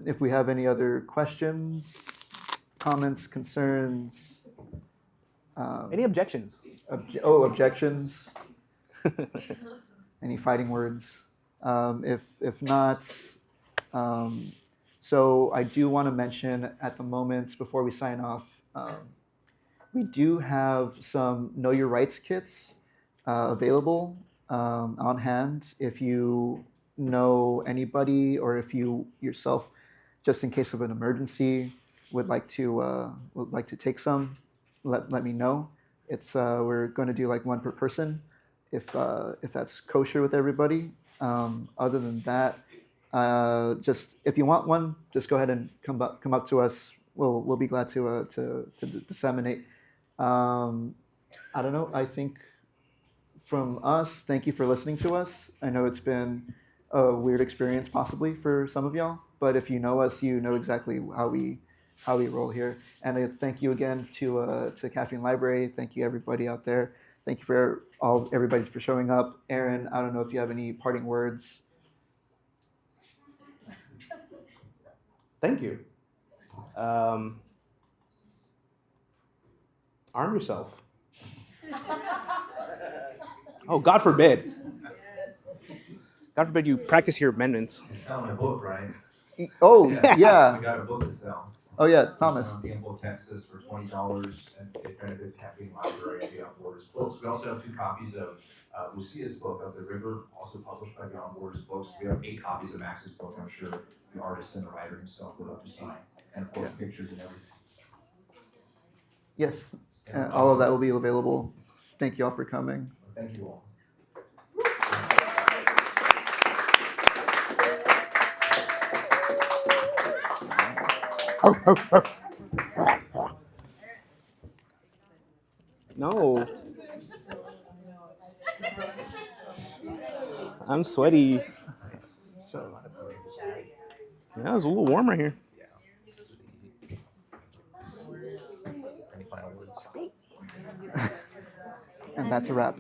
[SPEAKER 1] If we have any other questions, comments, concerns,
[SPEAKER 2] Any objections?
[SPEAKER 1] objections, any fighting words? If not, so I do want to mention at the moment before we sign off, we do have some Know Your Rights kits available on hand. If you know anybody, or if you yourself, just in case of an emergency, would like to take some, let me know. It's we're going to do like one per person, if that's kosher with everybody. Other than that, just if you want one, just go ahead and come up to us. We'll be glad to disseminate. I don't know. I think from us, thank you for listening to us. I know it's been a weird experience possibly for some of y'all, but if you know us, you know exactly how we roll here. And thank you again to Caffeine Library. Thank you everybody out there. Thank you for everybody for showing up. Aaron, I don't know if you have any parting words.
[SPEAKER 2] Thank you. Arm yourself. Oh, God forbid. God forbid you practice your amendments.
[SPEAKER 3] You're selling a book, right?
[SPEAKER 1] Oh,
[SPEAKER 3] We
[SPEAKER 1] yeah.
[SPEAKER 3] got a book to sell.
[SPEAKER 1] Oh, yeah,
[SPEAKER 3] It's
[SPEAKER 1] Thomas.
[SPEAKER 3] on Gamble, Texas for $20, and it benefits Caffeine Library and Beyond Borders Books. We also have 2 copies of Lucia's book, Of the River, also published by Beyond Borders Books. We have 8 copies of Max's book. I'm sure the artist and the writer himself would love to sign, and of course, pictures and everything.
[SPEAKER 1] Yes,
[SPEAKER 3] And
[SPEAKER 1] all of that will be available. Thank you all for coming.
[SPEAKER 3] Thank you all.
[SPEAKER 2] No. I'm sweaty. Yeah, it's a little warm right here.
[SPEAKER 3] Any final words?
[SPEAKER 1] And that's a wrap.